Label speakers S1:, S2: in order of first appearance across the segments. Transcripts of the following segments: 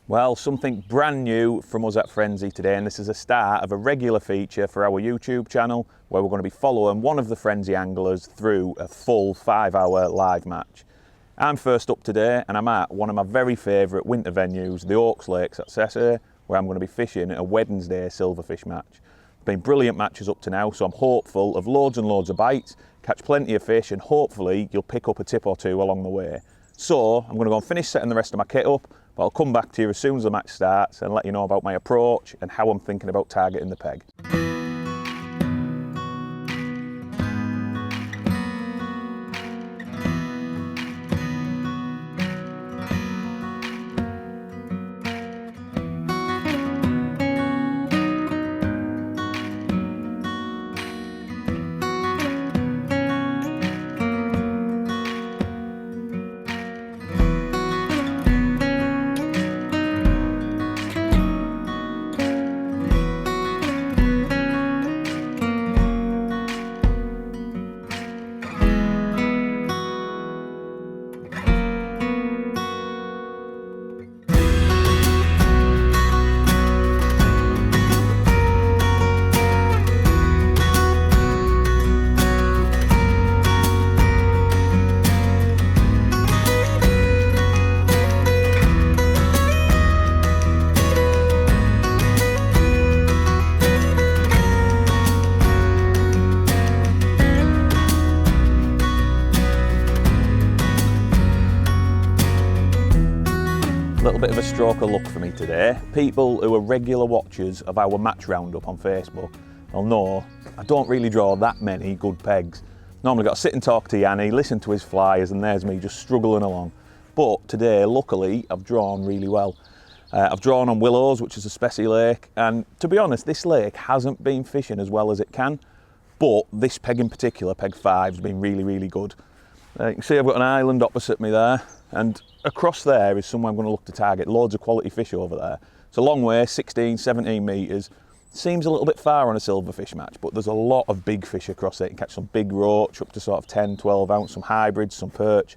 S1: Well, something brand new from us at Frenzee today, and this is a start of a regular feature for our YouTube channel where we're going to be following one of the Frenzee anglers through a full 5-hour live match. I'm first up today and I'm at one of my very favourite winter venues, the Oaks Lakes Sessay, where I'm going to be fishing a Wednesday silverfish match. Been brilliant matches up to now, so I'm hopeful of loads and loads of bites, catch plenty of fish, and hopefully you'll pick up a tip or two along the way. So I'm going to go and finish setting the rest of my kit up, but I'll come back to you as soon as the match starts and let you know about my approach and how I'm thinking about targeting the peg. A little bit of a stroke of luck for me today. People who are regular watchers of our match roundup on Facebook will know I don't really draw that many good pegs. Normally got to sit and talk to Yanni, listen to his flyers, and there's me just struggling along. But today, luckily, I've drawn really well. I've drawn on Willows, which is a Sessay lake, and to be honest, this lake hasn't been fishing as well as it can, but this peg in particular, peg 5, has been really, really good. You can see I've got an island opposite me there, and across there is somewhere I'm going to look to target. Loads of quality fish over there. It's a long way, 16, 17 metres. Seems a little bit far on a silverfish match, but there's a lot of big fish across it. You can catch some big roach up to sort of 10, 12 ounce, some hybrids, some perch.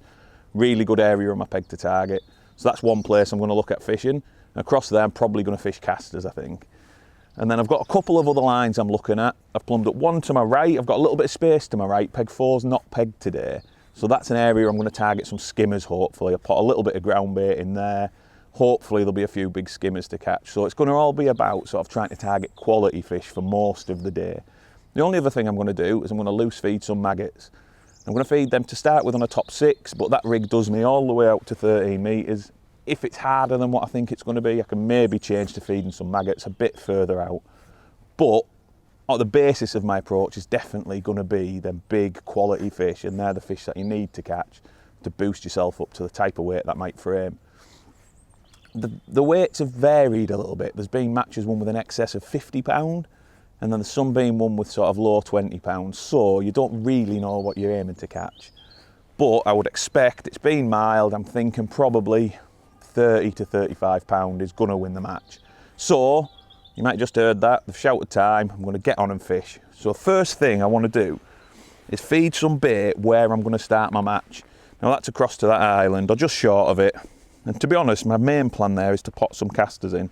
S1: Really good area on my peg to target. So that's one place I'm going to look at fishing. And across there I'm probably going to fish casters, I think. And then I've got a couple of other lines I'm looking at. I've plumbed up one to my right. I've got a little bit of space to my right. Peg 4's not pegged today. So that's an area I'm going to target some skimmers, hopefully. I'll put a little bit of ground bait in there. Hopefully there'll be a few big skimmers to catch. So it's going to all be about sort of trying to target quality fish for most of the day. The only other thing I'm going to do is I'm going to loose feed some maggots. I'm going to feed them to start with on a top 6, but that rig does me all the way out to 13 metres. If it's harder than what I think it's going to be, I can maybe change to feeding some maggots a bit further out. But the basis of my approach is definitely going to be them big quality fish, and they're the fish that you need to catch to boost yourself up to the type of weight that might frame. The weights have varied a little bit. There's been matches won with an excess of 50 pound, and then there's some being won with sort of low 20 pounds, so you don't really know what you're aiming to catch. But I would expect, it's been mild, I'm thinking probably 30 to 35 pound is going to win the match. So you might have just heard that, they've shouted time, I'm going to get on and fish. So first thing I want to do is feed some bait where I'm going to start my match. Now that's across to that island, or just short of it. And to be honest, my main plan there is to pot some casters in.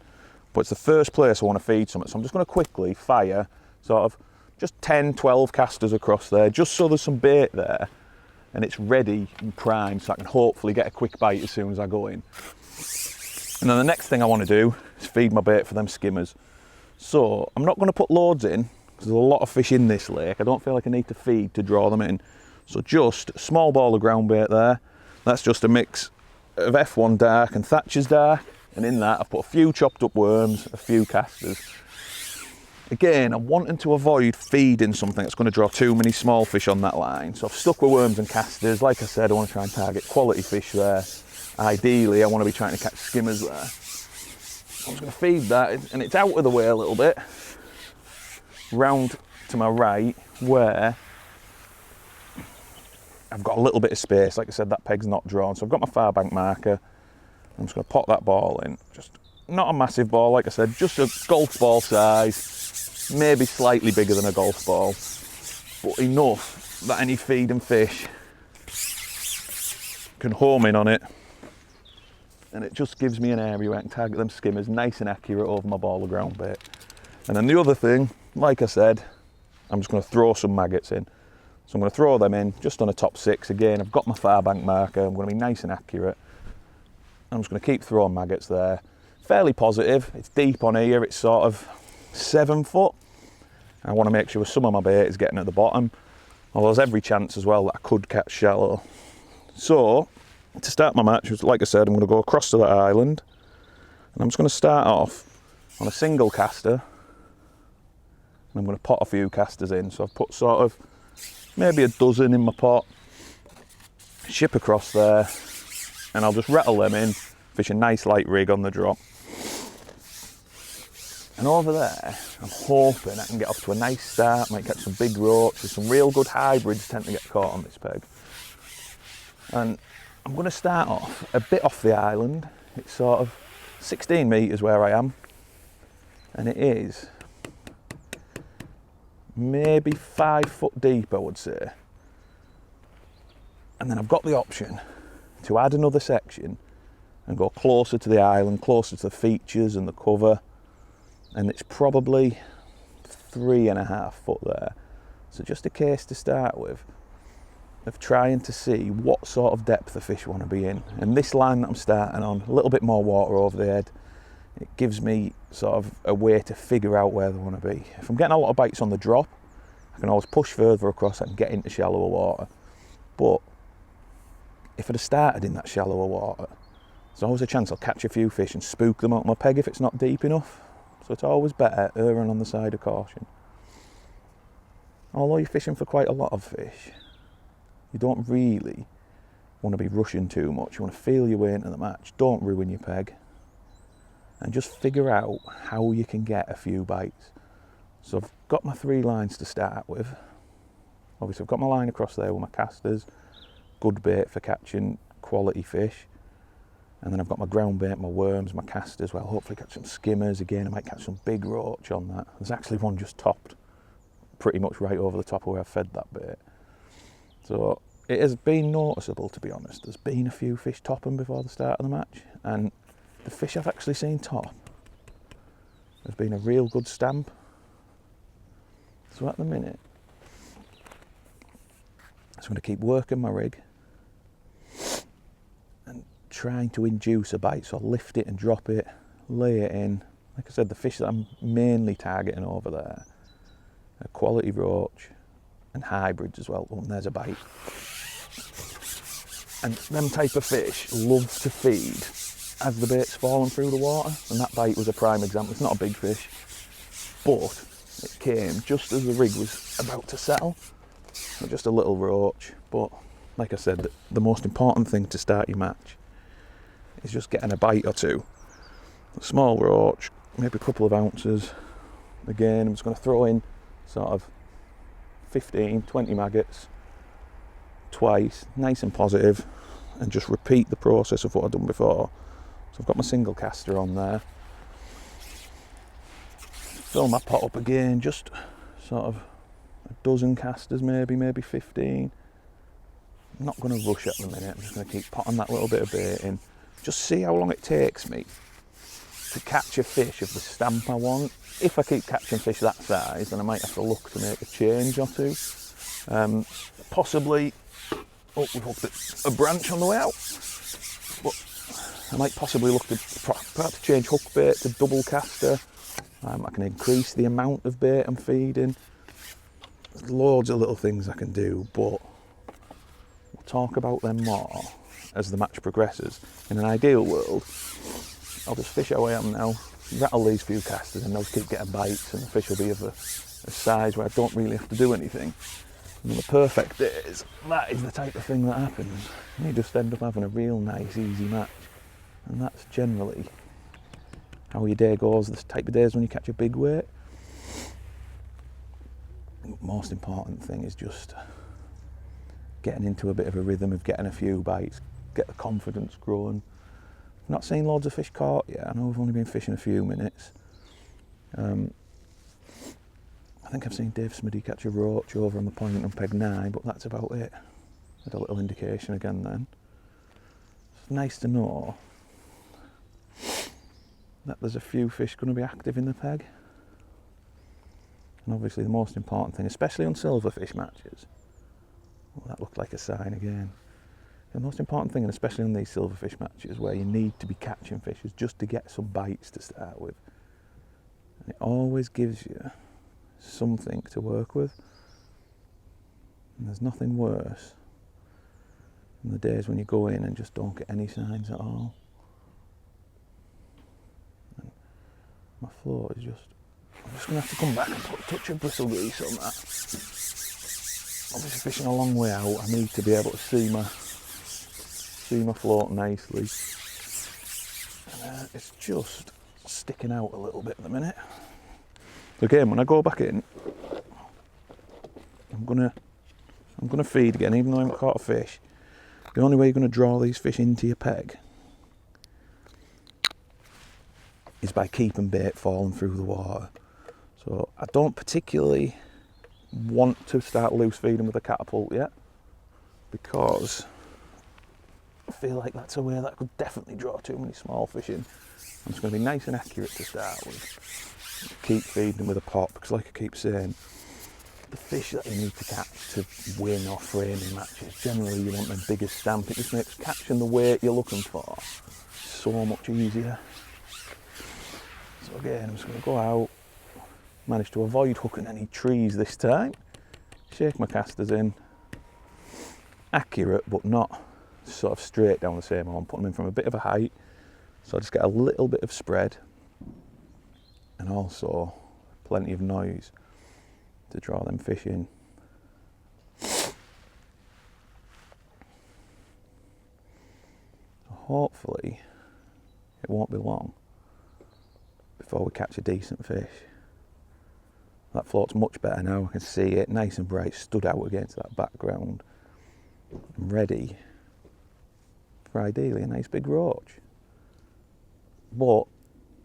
S1: But it's the first place I want to feed something. So I'm just going to quickly fire sort of just 10, 12 casters across there, just so there's some bait there. And it's ready and primed, so I can hopefully get a quick bite as soon as I go in. And then the next thing I want to do is feed my bait for them skimmers. So I'm not going to put loads in, because there's a lot of fish in this lake. I don't feel like I need to feed to draw them in. So just a small ball of ground bait there. That's just a mix of F1 dark and Thatcher's dark. And in that I've put a few chopped up worms, a few casters. Again, I'm wanting to avoid feeding something that's going to draw too many small fish on that line. So I've stuck with worms and casters. Like I said, I want to try and target quality fish there. Ideally, I want to be trying to catch skimmers there. I'm just going to feed that, and it's out of the way a little bit, round to my right, where I've got a little bit of space. Like I said, that peg's not drawn, so I've got my far bank marker. I'm just going to pop that ball in. Just not a massive ball, like I said, just a golf ball size, maybe slightly bigger than a golf ball, but enough that any feeding fish can home in on it and it just gives me an area where I can target them skimmers nice and accurate over my ball of ground bait. And then the other thing, like I said, I'm just going to throw some maggots in. So I'm going to throw them in just on a top 6. Again, I've got my far bank marker, I'm going to be nice and accurate. I'm just going to keep throwing maggots there. Fairly positive, it's deep on here, it's sort of 7 foot. I want to make sure some of my bait is getting at the bottom, although there's every chance as well that I could catch shallow. So, to start my match, like I said, I'm going to go across to that island, and I'm just going to start off on a single caster, and I'm going to pot a few casters in. So I've put sort of maybe a dozen in my pot, ship across there, and I'll just rattle them in, fish a nice light rig on the drop. And over there, I'm hoping I can get off to a nice start, might catch some big roaches. Some real good hybrids tend to get caught on this peg. And I'm going to start off a bit off the island. It's sort of 16 metres where I am, and it is maybe 5 foot deep, I would say. And then I've got the option to add another section and go closer to the island, closer to the features and the cover, and it's probably 3.5 foot there. So just a case to start with of trying to see what sort of depth the fish want to be in. And this line that I'm starting on, a little bit more water over the head, it gives me sort of a way to figure out where they want to be. If I'm getting a lot of bites on the drop, I can always push further across and get into shallower water. But if I'd have started in that shallower water, there's always a chance I'll catch a few fish and spook them out my peg if it's not deep enough. So it's always better erring on the side of caution. Although you're fishing for quite a lot of fish, you don't really want to be rushing too much. You want to feel your way into the match. Don't ruin your peg. And just figure out how you can get a few bites. So I've got my 3 lines to start with. Obviously I've got my line across there with my casters. Good bait for catching quality fish. And then I've got my ground bait, my worms, my casters. Well, hopefully catch some skimmers again. I might catch some big roach on that. There's actually one just topped pretty much right over the top of where I fed that bait. So it has been noticeable, to be honest. There's been a few fish topping before the start of the match, and the fish I've actually seen top has been a real good stamp. So at the minute, I'm going to keep working my rig and trying to induce a bite. So I'll lift it and drop it, lay it in. Like I said, the fish that I'm mainly targeting over there are quality roach and hybrids as well. Oh, and there's a bite. And them type of fish love to feed as the bait's falling through the water, and that bite was a prime example. It's not a big fish, but it came just as the rig was about to settle. Just a little roach, but like I said, the most important thing to start your match is just getting a bite or two. A small roach, maybe a couple of ounces. Again, I'm just going to throw in sort of 15, 20 maggots twice, nice and positive, and just repeat the process of what I've done before. So I've got my single caster on there. Fill my pot up again, just sort of a dozen casters, maybe 15. I'm not going to rush at the minute. I'm just going to keep potting that little bit of bait in. Just see how long it takes me to catch a fish of the stamp I want. If I keep catching fish that size, then I might have to look to make a change or two. Possibly, oh, we've hooked a branch on the way out. But I might possibly look to perhaps change hook bait to double caster. I can increase the amount of bait I'm feeding. There's loads of little things I can do, but we'll talk about them more as the match progresses. In an ideal world, I'll just fish how I am now, rattle these few casters and they'll keep getting bites, and the fish will be of a size where I don't really have to do anything. And the perfect days, that is the type of thing that happens. You just end up having a real nice, easy match. And that's generally how your day goes, the type of days when you catch a big weight. Most important thing is just getting into a bit of a rhythm of getting a few bites, get the confidence growing. I've not seen loads of fish caught yet. I know I've only been fishing a few minutes. I think I've seen Dave Smiddy catch a roach over on the point on peg 9, but that's about it. Had a little indication again then. It's nice to know that there's a few fish going to be active in the peg. And obviously the most important thing, especially on silverfish matches, oh, that looked like a sign again. The most important thing, and especially on these silverfish matches where you need to be catching fish, is just to get some bites to start with. And it always gives you something to work with. And there's nothing worse than the days when you go in and just don't get any signs at all. And my float is just, I'm just going to have to come back and put a touch of bristle grease on that. Obviously fishing a long way out, I need to be able to see my float nicely. And it's just sticking out a little bit at the minute. Again, when I go back in, I'm gonna feed again, even though I haven't caught a fish. The only way you're gonna draw these fish into your peg is by keeping bait falling through the water. So I don't particularly want to start loose feeding with a catapult yet, because I feel like that's a way that could definitely draw too many small fish in. I'm just going to be nice and accurate to start with. Keep feeding them with a pot, because like I keep saying, the fish that you need to catch to win or framing matches, generally you want the biggest stamp. It just makes catching the weight you're looking for so much easier. So again, I'm just going to go out, manage to avoid hooking any trees this time, shake my casters in, accurate but not sort of straight down the same hole. I'm putting them in from a bit of a height, so I just get a little bit of spread and also plenty of noise to draw them fish in. So hopefully it won't be long before we catch a decent fish. That float's much better now, I can see it nice and bright, stood out against that background. I'm ready for ideally a nice big roach. But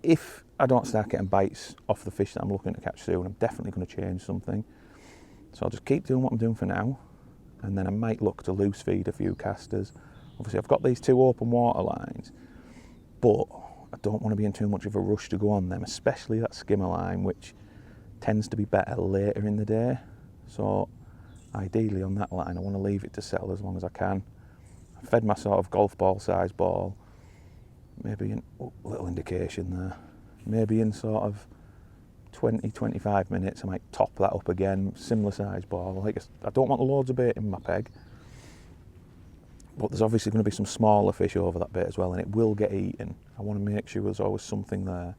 S1: if I don't start getting bites off the fish that I'm looking to catch soon, I'm definitely going to change something. So I'll just keep doing what I'm doing for now, and then I might look to loose feed a few casters. Obviously I've got these 2 open water lines, but I don't want to be in too much of a rush to go on them, especially that skimmer line, which tends to be better later in the day. So ideally on that line I want to leave it to settle as long as I can. I fed my sort of golf ball size ball, maybe in, oh, little indication there, maybe in sort of 20-25 minutes I might top that up again, similar size ball. Like I don't want loads of bait in my peg, but there's obviously going to be some smaller fish over that bait as well, and it will get eaten. I want to make sure there's always something there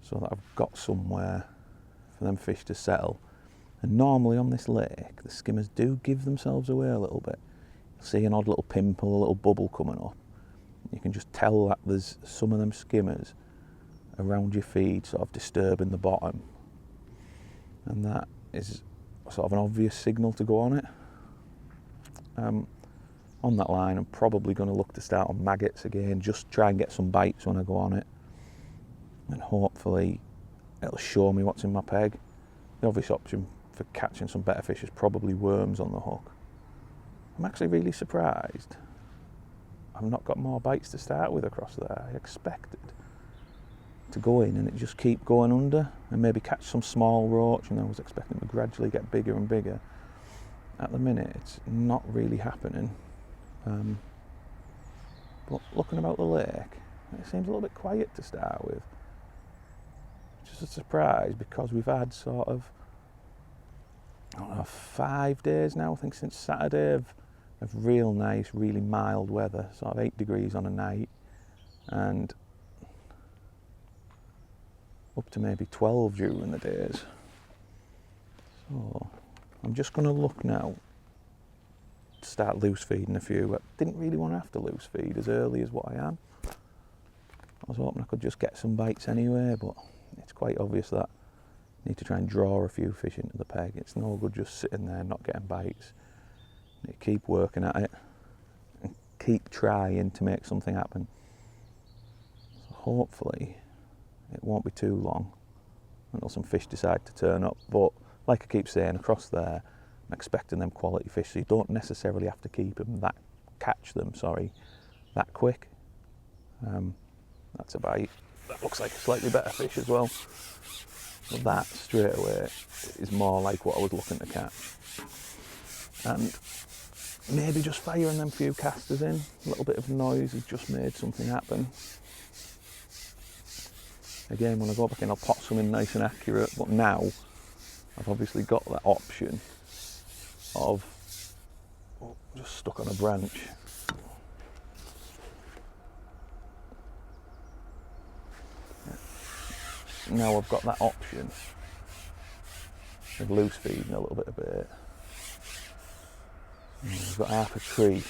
S1: so that I've got somewhere for them fish to settle. And normally on this lake the skimmers do give themselves away a little bit. You'll see an odd little pimple, a little bubble coming up. You can just tell that there's some of them skimmers around your feed sort of disturbing the bottom, and that is sort of an obvious signal to go on it. On that line I'm probably going to look to start on maggots again, just try and get some bites when I go on it, and hopefully it'll show me what's in my peg. The obvious option for catching some better fish is probably worms on the hook. I'm actually really surprised I've not got more bites to start with across there. I expected to go in and it just keep going under and maybe catch some small roach, and I was expecting to gradually get bigger and bigger. At the minute it's not really happening. But looking about the lake, it seems a little bit quiet to start with. Just a surprise, because we've had sort of, I don't know, 5 days now, I think, since Saturday of real nice, really mild weather, sort of 8 degrees on a night, and up to maybe 12 during the days. So I'm just going to look now to start loose feeding a few. I didn't really want to have to loose feed as early as what I am. I was hoping I could just get some bites anyway, but it's quite obvious that I need to try and draw a few fish into the peg. It's no good just sitting there not getting bites. You keep working at it and keep trying to make something happen. So hopefully it won't be too long until some fish decide to turn up. But like I keep saying, across there I'm expecting them quality fish, so you don't necessarily have to catch them that quick. That's a bite. that looks like a slightly better fish as well. But that straight away is more like what I was looking to catch. And maybe just firing them few casters in, a little bit of noise has just made something happen. Again, when I go back in, I'll pot something nice and accurate, but now I've obviously got that option of just stuck on a branch. Now I've got that option of loose feeding a little bit of bait. I've got half a tree.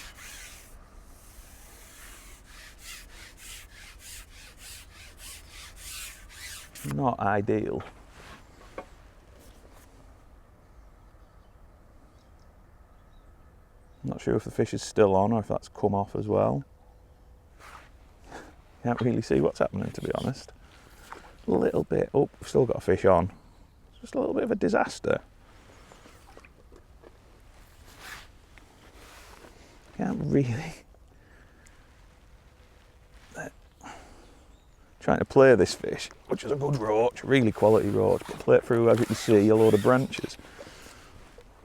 S1: Not ideal. I'm not sure if the fish is still on or if that's come off as well. Can't really see what's happening, to be honest. A little bit. Oh, we've still got a fish on. Just a little bit of a disaster. Can't really. Trying to play this fish, which is a good roach, really quality roach, but play it through, as you can see, a load of branches.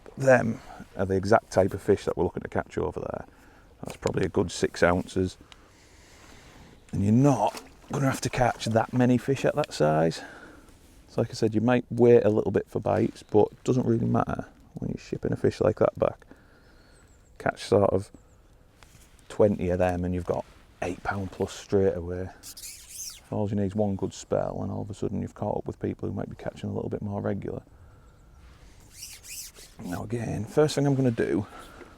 S1: But them are the exact type of fish that we're looking to catch over there. That's probably a good 6 ounces. And you're not going to have to catch that many fish at that size. So like I said, you might wait a little bit for bites, but it doesn't really matter when you're shipping a fish like that back. Catch sort of 20 of them and you've got £8 plus straight away. All you need is one good spell and all of a sudden you've caught up with people who might be catching a little bit more regular. Now again, first thing I'm going to do,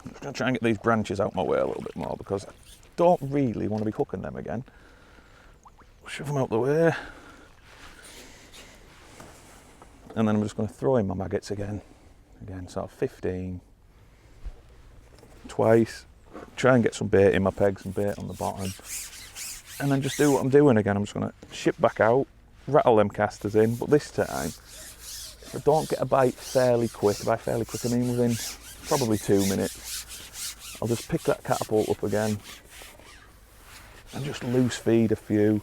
S1: I'm just going to try and get these branches out my way a little bit more because I don't really want to be hooking them again. Shove them out the way. And then I'm just going to throw in my maggots again. Again, sort of 15. Twice. Try and get some bait in my pegs and bait on the bottom. And then just do what I'm doing again. I'm just going to ship back out, rattle them casters in, but this time, if I don't get a bite fairly quick, by fairly quick I mean within probably 2 minutes, I'll just pick that catapult up again and just loose feed a few,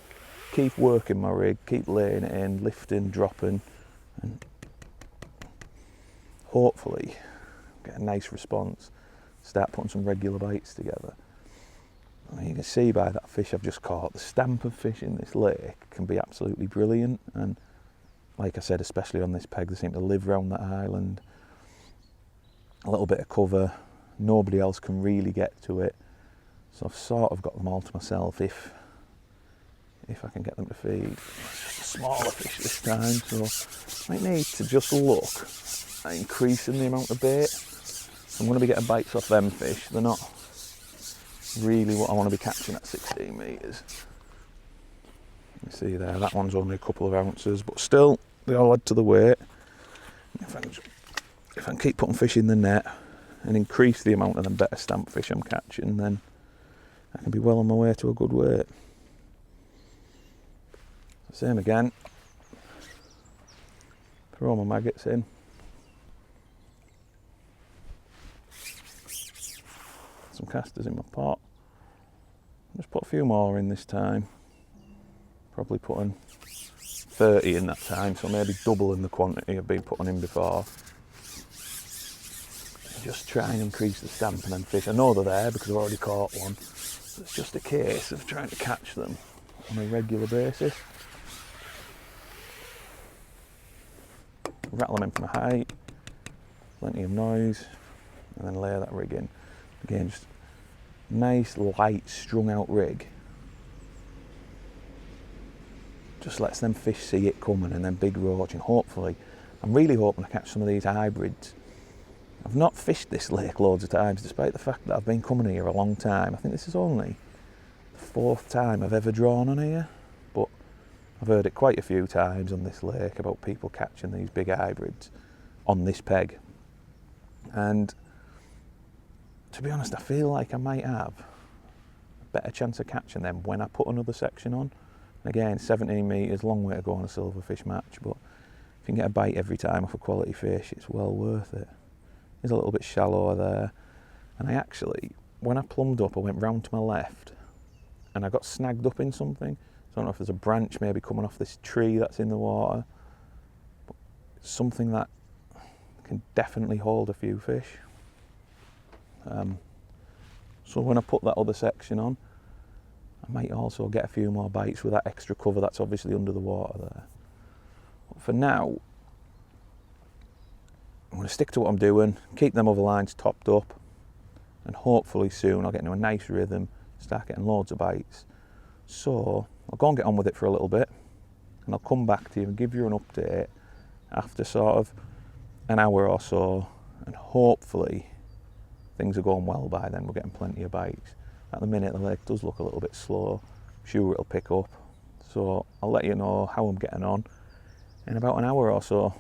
S1: keep working my rig, keep laying it in, lifting, dropping, and hopefully get a nice response, start putting some regular bites together. You can see by that fish I've just caught, the stamp of fish in this lake can be absolutely brilliant, and like I said, especially on this peg, they seem to live around that island. A little bit of cover, nobody else can really get to it, so I've sort of got them all to myself if I can get them to feed. It's just a smaller fish this time, so I might need to just look at increasing the amount of bait. I'm going to be getting bites off them fish. They're not really what I want to be catching at 16 metres. You see there, that one's only a couple of ounces, but still, they all add to the weight. If I can keep putting fish in the net and increase the amount of them better stamp fish I'm catching, then I can be well on my way to a good weight. Same again. Throw my maggots in. Some casters in my pot. Just put a few more in this time. Probably putting 30 in that time, so maybe doubling the quantity I've been putting in before. Just try and increase the stamp and then fish. I know they're there because I've already caught one. So it's just a case of trying to catch them on a regular basis. Rattle them in from a height, plenty of noise, and then layer that rig in. Again, just nice, light, strung out rig. Just lets them fish see it coming, and then big roach, and hopefully, I'm really hoping to catch some of these hybrids. I've not fished this lake loads of times, despite the fact that I've been coming here a long time. I think this is only the 4th time I've ever drawn on here, but I've heard it quite a few times on this lake about people catching these big hybrids on this peg. And to be honest, I feel like I might have a better chance of catching them when I put another section on. Again, 17 metres, long way to go on a silverfish match, but if you can get a bite every time off a quality fish, it's well worth it. It's a little bit shallower there, and I actually, when I plumbed up, I went round to my left, and I got snagged up in something. I don't know if there's a branch maybe coming off this tree that's in the water, but it's something that can definitely hold a few fish. So when I put that other section on, I might also get a few more bites with that extra cover that's obviously under the water there. But for now, I'm going to stick to what I'm doing, keep them other lines topped up, and hopefully soon I'll get into a nice rhythm, start getting loads of bites. So I'll go and get on with it for a little bit, and I'll come back to you and give you an update after sort of an hour or so, and hopefully things are going well by then. We're getting plenty of bites. At the minute the lake does look a little bit slow. I'm sure it'll pick up. So I'll let you know how I'm getting on in about an hour or so.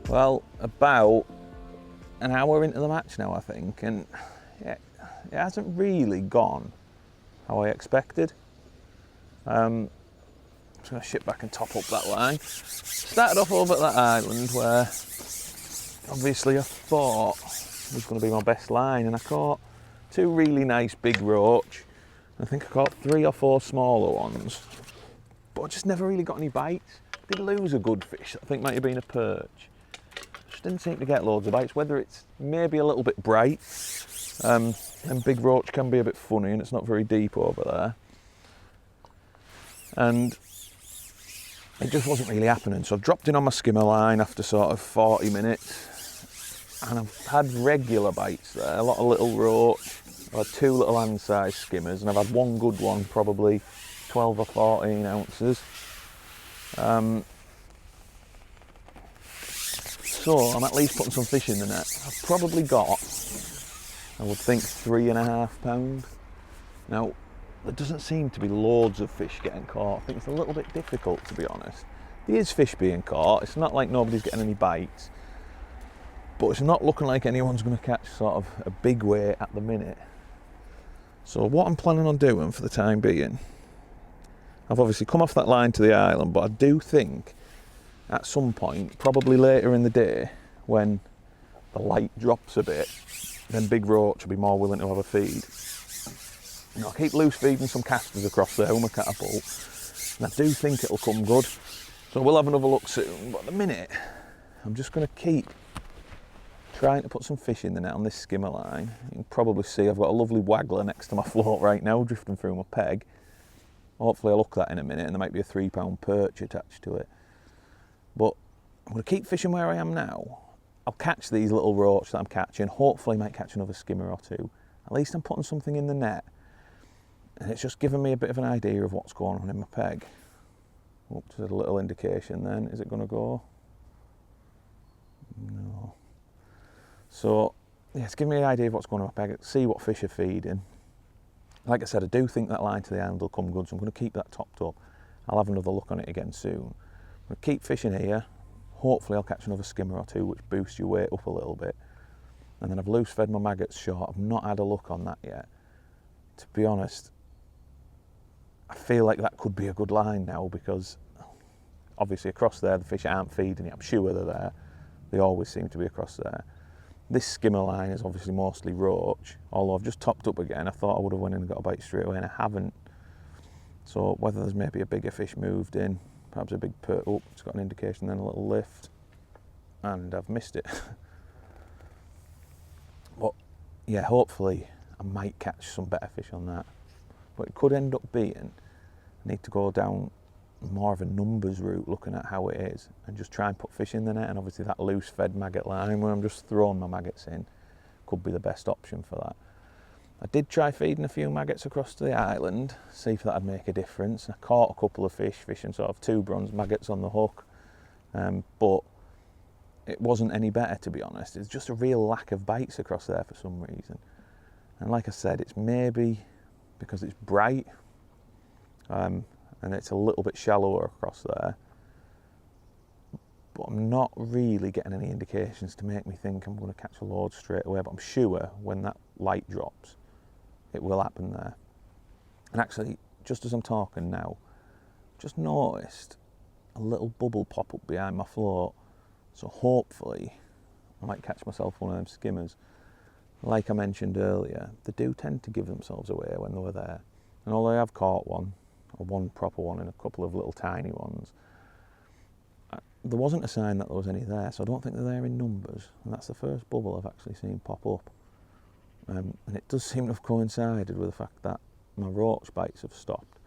S1: Well, about an hour into the match now, I think, and it hasn't really gone how I expected. I'm just going to ship back and top up that line. Started off over at that island where obviously I thought was going to be my best line, and I caught two really nice big roach. I think I caught 3 or 4 smaller ones, but I just never really got any bites. Did lose a good fish, I think might have been a perch. Just didn't seem to get loads of bites, whether it's maybe a little bit bright, and big roach can be a bit funny and it's not very deep over there. And it just wasn't really happening. So I dropped in on my skimmer line after sort of 40 minutes, and I've had regular bites there, a lot of little roach. I've had 2 little hand-sized skimmers, and I've had one good one, probably 12 or 14 ounces. So I'm at least putting some fish in the net. I've probably got, I would think, 3.5 pounds. Now, there doesn't seem to be loads of fish getting caught. I think it's a little bit difficult, to be honest. There is fish being caught. It's not like nobody's getting any bites, but it's not looking like anyone's going to catch sort of a big weight at the minute. So what I'm planning on doing for the time being, I've obviously come off that line to the island, but I do think at some point, probably later in the day, when the light drops a bit, then big roach will be more willing to have a feed. And I'll keep loose feeding some casters across there with my catapult, and I do think it'll come good. So we'll have another look soon, but at the minute, I'm just going to keep trying to put some fish in the net on this skimmer line. You can probably see I've got a lovely waggler next to my float right now, drifting through my peg. Hopefully I'll look at that in a minute, and there might be a 3 pound perch attached to it. But I'm going to keep fishing where I am now. I'll catch these little roach that I'm catching. Hopefully I might catch another skimmer or 2. At least I'm putting something in the net. And it's just giving me a bit of an idea of what's going on in my peg. Oh, just a little indication then. Is it going to go? No. So, yeah, it's giving me an idea of what's going on with my peg. See what fish are feeding. Like I said, I do think that line to the island will come good, so I'm going to keep that topped up. I'll have another look on it again soon. I'm going to keep fishing here. Hopefully I'll catch another skimmer or two, which boosts your weight up a little bit. And then I've loose fed my maggots short. I've not had a look on that yet. To be honest, I feel like that could be a good line now, because obviously across there the fish aren't feeding it. I'm sure they're there. They always seem to be across there. This skimmer line is obviously mostly roach, although I've just topped up again. I thought I would have went in and got a bite straight away, and I haven't. So whether there's maybe a bigger fish moved in, perhaps a big perch. Oh, it's got an indication then, a little lift, and I've missed it. But yeah, hopefully I might catch some better fish on that. But it could end up being, I need to go down more of a numbers route, looking at how it is, and just try and put fish in the net. And obviously that loose fed maggot line where I'm just throwing my maggots in could be the best option for that. I did try feeding a few maggots across to the island, see if that'd make a difference. I caught a couple of fish, fishing sort of 2 bronze maggots on the hook, but it wasn't any better, to be honest. It's just a real lack of bites across there for some reason. And like I said, it's maybe because it's bright, and it's a little bit shallower across there, but I'm not really getting any indications to make me think I'm going to catch a load straight away. But I'm sure when that light drops, it will happen there. And actually, just as I'm talking now, just noticed a little bubble pop up behind my float, so hopefully I might catch myself one of them skimmers. Like I mentioned earlier, they do tend to give themselves away when they were there, and although I have caught one proper one and a couple of little tiny ones, there wasn't a sign that there was any there, so I don't think they're there in numbers, and that's the first bubble I've actually seen pop up. And it does seem to have coincided with the fact that my roach bites have stopped,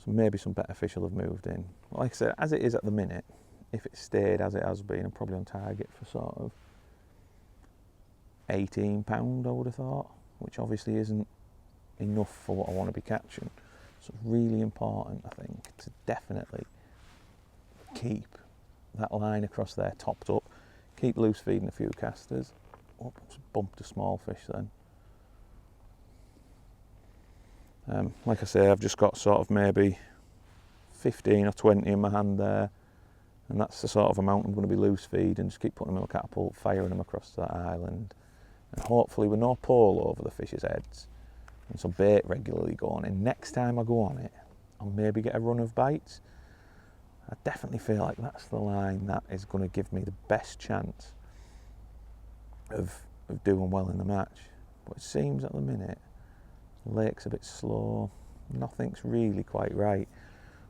S1: so maybe some better fish will have moved in. But like I said, as it is at the minute, if it stayed as it has been, I'm probably on target for sort of £18, I would have thought, which obviously isn't enough for what I want to be catching. So it's really important, I think, to definitely keep that line across there topped up, keep loose feeding a few casters. Oh, bumped a small fish then. Like I say, I've just got sort of maybe 15 or 20 in my hand there, and that's the sort of amount I'm going to be loose feeding. Just keep putting them in a catapult, firing them across that island, and hopefully with no pole over the fish's heads and some bait regularly going in, next time I go on it, I'll maybe get a run of bites. I definitely feel like that's the line that is going to give me the best chance of doing well in the match. But it seems at the minute the lake's a bit slow, nothing's really quite right.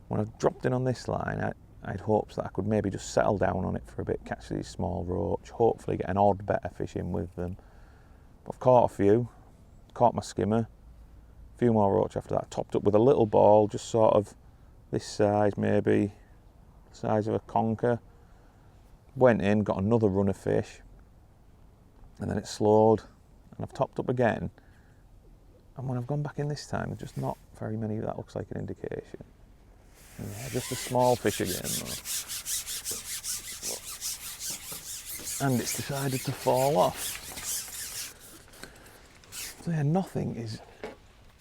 S1: When I dropped in on this line, I had hopes that I could maybe just settle down on it for a bit, catch these small roach, hopefully get an odd better fish in with them. But I've caught a few, caught my skimmer, a few more roach after that, topped up with a little ball, just sort of this size, maybe the size of a conker. Went in, got another run of fish, and then it slowed, and I've topped up again. And when I've gone back in this time, there's just not very many that looks like an indication. Yeah, just a small fish again though. And it's decided to fall off. So yeah, nothing is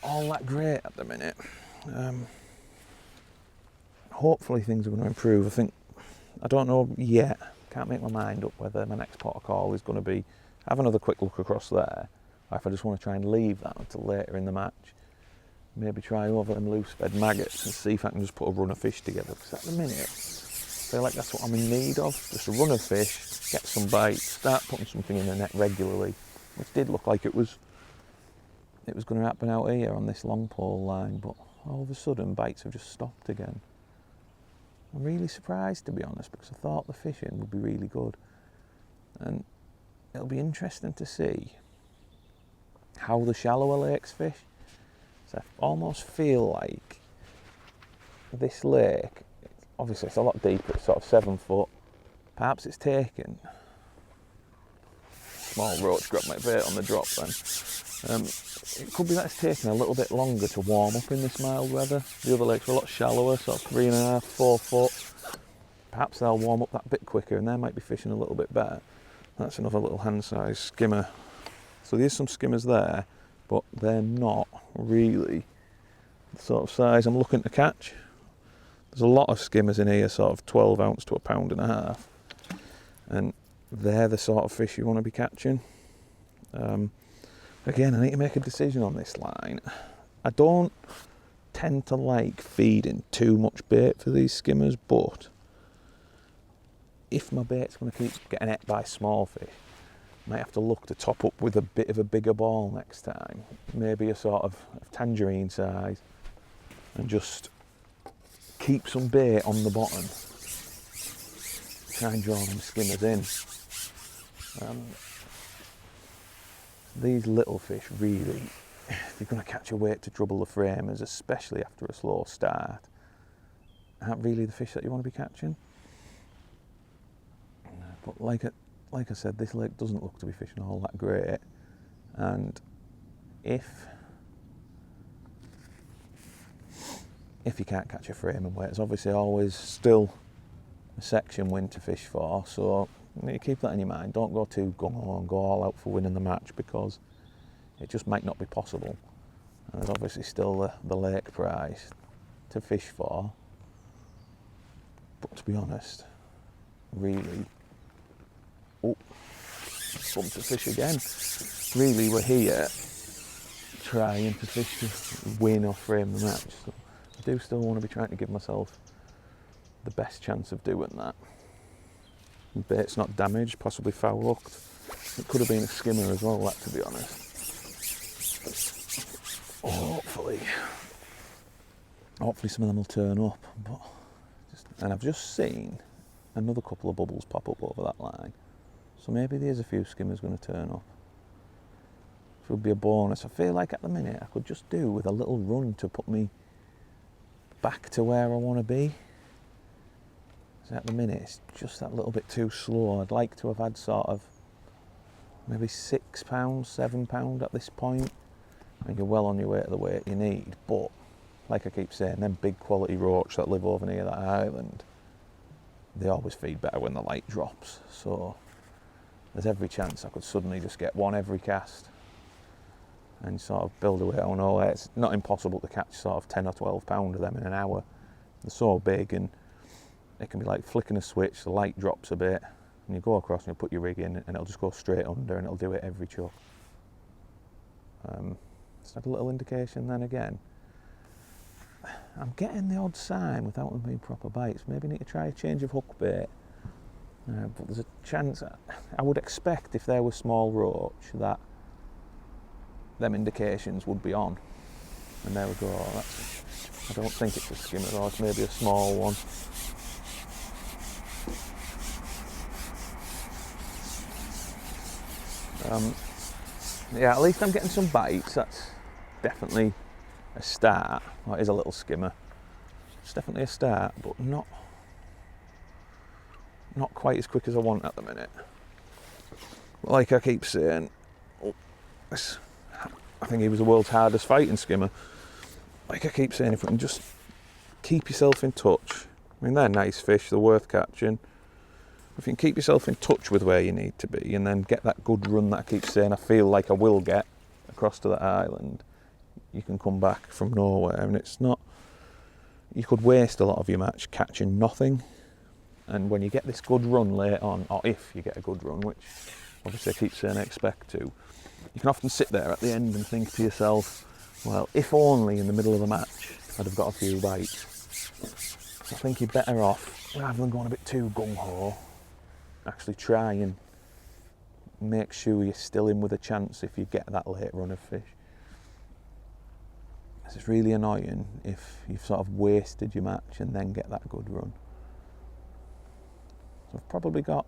S1: all that great at the minute. Hopefully things are going to improve. I don't know yet, can't make my mind up whether my next port of call is going to be have another quick look across there, or if I just want to try and leave that until later in the match. Maybe try over them loose fed maggots and see if I can just put a run of fish together, because at the minute I feel like that's what I'm in need of, just a run of fish, get some bites, start putting something in the net regularly, which did look like it was going to happen out here on this long pole line, but all of a sudden bites have just stopped again. I'm really surprised, to be honest, because I thought the fishing would be really good, and it'll be interesting to see how the shallower lakes fish. So I almost feel like this lake, obviously it's a lot deeper, it's sort of 7 foot, perhaps it's taken small roach grabbed my bait on the drop then. It could be that it's taking a little bit longer to warm up in this mild weather. The other lakes were a lot shallower, sort of 3.5, 4 foot. Perhaps they'll warm up that bit quicker and they might be fishing a little bit better. That's another little hand-sized skimmer. So there's some skimmers there, but they're not really the sort of size I'm looking to catch. There's a lot of skimmers in here, sort of 12 ounce to 1.5 pounds. And they're the sort of fish you want to be catching. Again, I need to make a decision on this line. I don't tend to like feeding too much bait for these skimmers, but if my bait's going to keep getting ate by small fish, I might have to look to top up with a bit of a bigger ball next time. Maybe a sort of tangerine size, and just keep some bait on the bottom. Try and draw them skimmers in. These little fish really, if you're going to catch a weight to trouble the framers, especially after a slow start, aren't really the fish that you want to be catching. But like I said, this lake doesn't look to be fishing all that great, and if you can't catch a framing weight, it's obviously always still a section win to fish for, so you keep that in your mind. Don't go too gung-ho and go all out for winning the match, because it just might not be possible. And there's obviously still the lake prize to fish for. But to be honest, really, bumped to fish again. Really, we're here trying to fish to win or frame the match. So I do still want to be trying to give myself the best chance of doing that. The bait's not damaged, possibly foul hooked. It could have been a skimmer as well, that, to be honest. Hopefully some of them will turn up. And I've just seen another couple of bubbles pop up over that line. So maybe there's a few skimmers going to turn up. It would be a bonus. I feel like at the minute I could just do with a little run to put me back to where I want to be. So at the minute it's just that little bit too slow. I'd like to have had sort of maybe £6, £7 at this point. And you're well on your way to the weight you need. But like I keep saying, them big quality roach that live over near that island, they always feed better when the light drops. So there's every chance I could suddenly just get one every cast and sort of build away. Oh no, it's not impossible to catch sort of 10 or 12 pound of them in an hour. They're so big, and it can be like flicking a switch, the light drops a bit, and you go across and you put your rig in, and it'll just go straight under, and it'll do it every chuck. It's not a little indication then again. I'm getting the odd sign without them being proper bites. Maybe need to try a change of hook bait. But there's a chance, I would expect if there was small roach that them indications would be on. And there we go. I don't think it's a skimmer, or it's maybe a small one. Yeah, at least I'm getting some bites. That's definitely a start. Well, it is a little skimmer. It's definitely a start, but not quite as quick as I want at the minute. Like I keep saying, I think he was the world's hardest fighting skimmer. Like I keep saying, if we can just keep yourself in touch. I mean, they're nice fish, they're worth catching. If you can keep yourself in touch with where you need to be, and then get that good run that I keep saying I feel like I will get across to that island, you can come back from nowhere. And it's not, you could waste a lot of your match catching nothing. And when you get this good run late on, or if you get a good run, which obviously I keep saying I expect to, you can often sit there at the end and think to yourself, well, if only in the middle of the match I'd have got a few bites. I think you're better off, rather than going a bit too gung-ho, actually try and make sure you're still in with a chance if you get that late run of fish. It's really annoying if you've sort of wasted your match and then get that good run. So I've probably got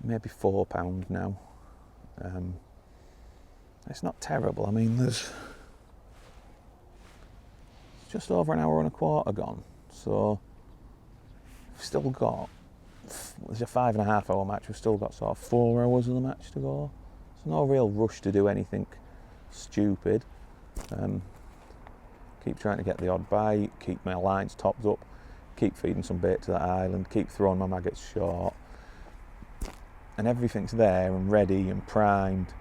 S1: maybe £4 now. It's not terrible. I mean, there's just over an hour and a quarter gone, so I've still got it's a 5.5 hour match. We've still got sort of 4 hours of the match to go. There's no real rush to do anything stupid. Keep trying to get the odd bite, keep my lines topped up, keep feeding some bait to that island, keep throwing my maggots short, and everything's there and ready and primed.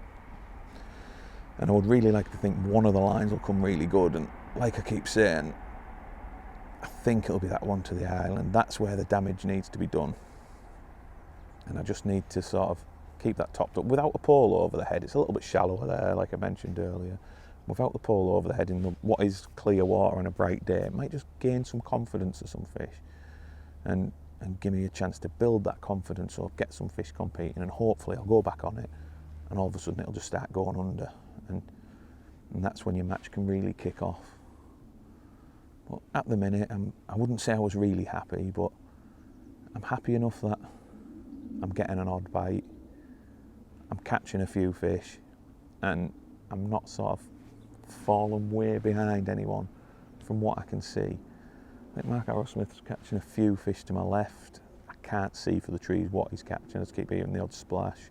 S1: And I would really like to think one of the lines will come really good, and like I keep saying, I think it'll be that one to the island. That's where the damage needs to be done, and I just need to sort of keep that topped up without a pole over the head. It's a little bit shallower there, like I mentioned earlier. Without the pole over the head in what is clear water on a bright day, it might just gain some confidence to some fish and give me a chance to build that confidence or get some fish competing, and hopefully I'll go back on it and all of a sudden it'll just start going under, and that's when your match can really kick off. But at the minute, I wouldn't say I was really happy, but I'm happy enough that I'm getting an odd bite, I'm catching a few fish, and I'm not sort of fallen way behind anyone from what I can see. I think Mark Arrowsmith's catching a few fish to my left. I can't see for the trees what he's catching. I just keep hearing the odd splash.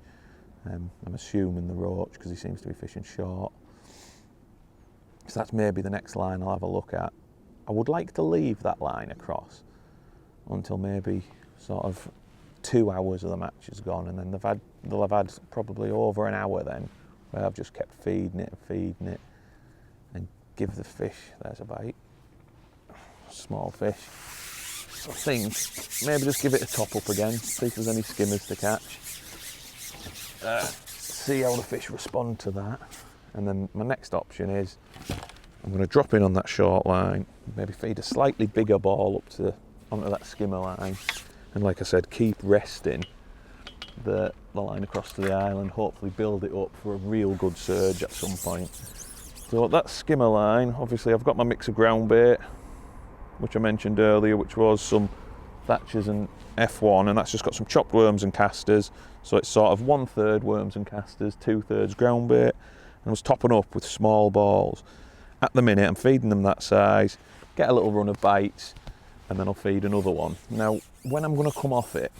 S1: I'm assuming the roach because he seems to be fishing short. So that's maybe the next line I'll have a look at. I would like to leave that line across until maybe sort of 2 hours of the match is gone, and then they'll have had probably over an hour then where I've just kept feeding it and give the fish, there's a bite, small fish. I think maybe just give it a top up again, see if there's any skimmers to catch, see how the fish respond to that. And then my next option is I'm going to drop in on that short line, maybe feed a slightly bigger ball up onto that skimmer line, and like I said, keep resting the line across to the island, hopefully build it up for a real good surge at some point. So that skimmer line, obviously I've got my mix of ground bait, which I mentioned earlier, which was some Thatchers and F1, and that's just got some chopped worms and casters. So it's sort of 1/3 worms and casters, 2/3 ground bait, and I was topping up with small balls. At the minute I'm feeding them that size, get a little run of bites, and then I'll feed another one. Now when I'm going to come off it,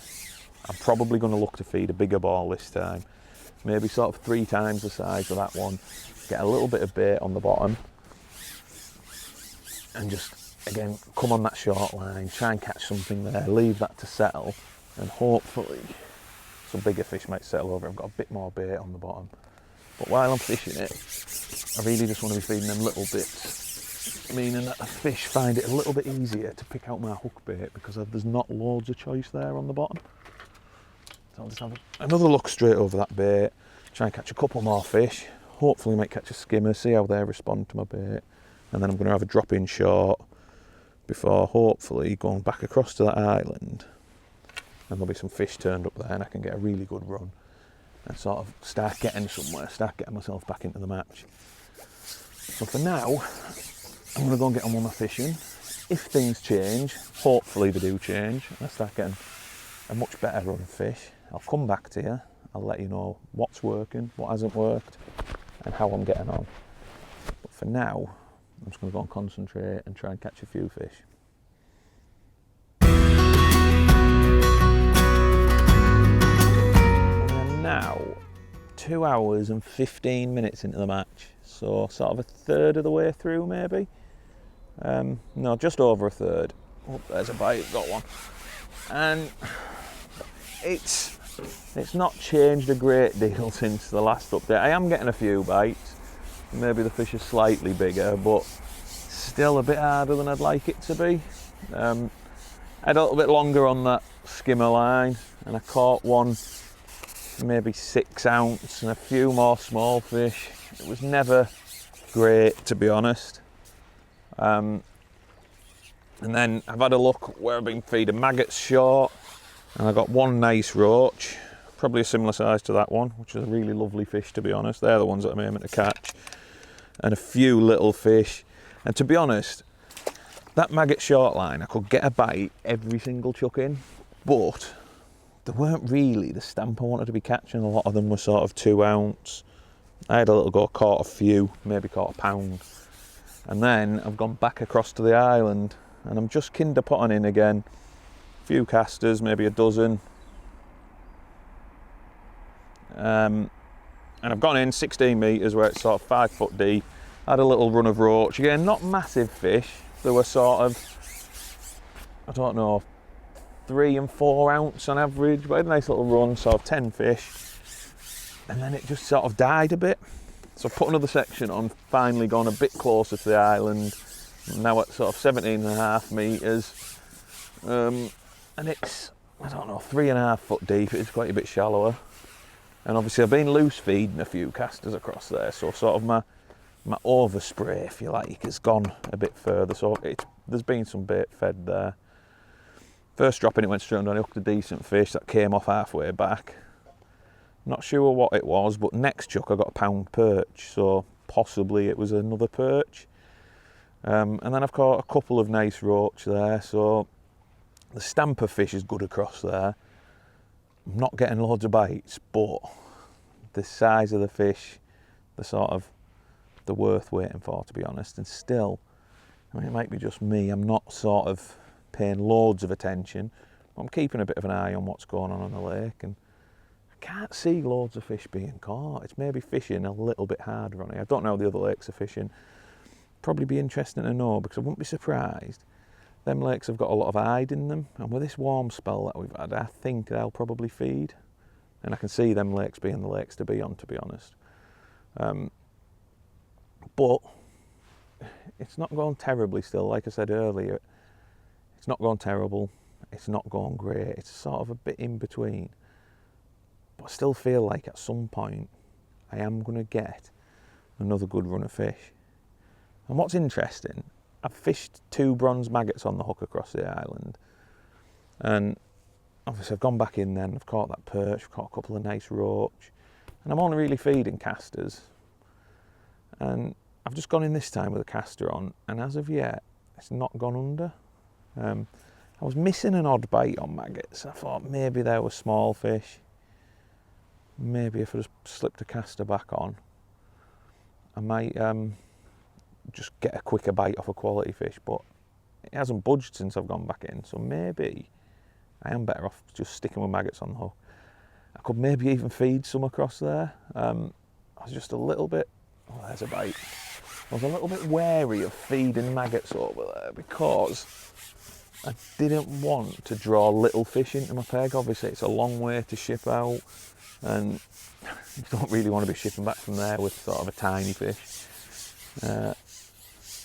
S1: I'm probably going to look to feed a bigger ball this time, maybe sort of 3 times the size of that one, get a little bit of bait on the bottom, and just again come on that short line, try and catch something there, leave that to settle, and hopefully some bigger fish might settle over. I've got a bit more bait on the bottom, but while I'm fishing it, I really just want to be feeding them little bits, meaning that the fish find it a little bit easier to pick out my hook bait because there's not loads of choice there on the bottom. So I'll just have another look straight over that bait, try and catch a couple more fish, hopefully might catch a skimmer, see how they respond to my bait, and then I'm going to have a drop in short before hopefully going back across to that island, and there'll be some fish turned up there and I can get a really good run and sort of start getting somewhere, start getting myself back into the match. So for now, I'm going to go and get on with my fishing. If things change, hopefully they do change, and I start getting a much better run of fish, I'll come back to you, I'll let you know what's working, what hasn't worked, and how I'm getting on. But for now, I'm just going to go and concentrate and try and catch a few fish. And now, 2 hours and 15 minutes into the match, so sort of a third of the way through maybe. No, just over a third. Oh, there's a bite, got one. And it's not changed a great deal since the last update. I am getting a few bites. Maybe the fish is slightly bigger, but still a bit harder than I'd like it to be. I had a little bit longer on that skimmer line, and I caught one maybe 6 ounce and a few more small fish. It was never great, to be honest. And then I've had a look where I've been feeding maggots short, and I got one nice roach, probably a similar size to that one, which is a really lovely fish, to be honest. They're the ones that I'm aiming to catch, and a few little fish. And to be honest, that maggot short line, I could get a bite every single chuck in, but they weren't really the stamp I wanted to be catching. A lot of them were sort of 2 ounce. I had a little go, caught a few, maybe caught a pound. And then I've gone back across to the island, and I'm just kinder potting in again, few casters, maybe a dozen. And I've gone in 16 metres where it's sort of 5 foot deep. Had a little run of roach. Again, not massive fish. They were sort of, I don't know, 3 and 4 ounce on average, but I had a nice little run, sort of 10 fish. And then it just sort of died a bit. So I put another section on, finally gone a bit closer to the island. Now at sort of 17.5 metres. And it's, I don't know, 3.5 foot deep. It's quite a bit shallower. And obviously I've been loose feeding a few casters across there, so sort of my overspray, if you like, has gone a bit further. So there's been some bait fed there. First dropping it went straight under, I hooked a decent fish that came off halfway back. Not sure what it was, but next chuck I got a pound perch, so possibly it was another perch. And then I've caught a couple of nice roach there, so the stamper fish is good across there. I'm not getting loads of bites, but the size of the fish, they're worth waiting for, to be honest. And still, I mean, it might be just me, I'm not sort of paying loads of attention. I'm keeping a bit of an eye on what's going on the lake, and I can't see loads of fish being caught. It's maybe fishing a little bit harder on it. I don't know how the other lakes are fishing. Probably be interesting to know, because I wouldn't be surprised. Them lakes have got a lot of hide in them, and with this warm spell that we've had, I think they'll probably feed. And I can see them lakes being the lakes to be on, to be honest. But it's not going terribly still, like I said earlier. It's not going terrible, it's not going great, it's sort of a bit in between. But I still feel like at some point I am going to get another good run of fish. And what's interesting, I've fished 2 bronze maggots on the hook across the island, and obviously I've gone back in then, I've caught that perch, I've caught a couple of nice roach, and I'm only really feeding casters. And I've just gone in this time with a caster on, and as of yet it's not gone under. I was missing an odd bite on maggots. I thought maybe there were small fish. Maybe if I just slipped a caster back on, I might just get a quicker bite off a quality fish, but it hasn't budged since I've gone back in, so maybe I am better off just sticking with maggots on the hook. I could maybe even feed some across there. I was just a little bit, oh, there's a bite. I was a little bit wary of feeding maggots over there because I didn't want to draw little fish into my peg. Obviously it's a long way to ship out, and you don't really want to be shipping back from there with sort of a tiny fish.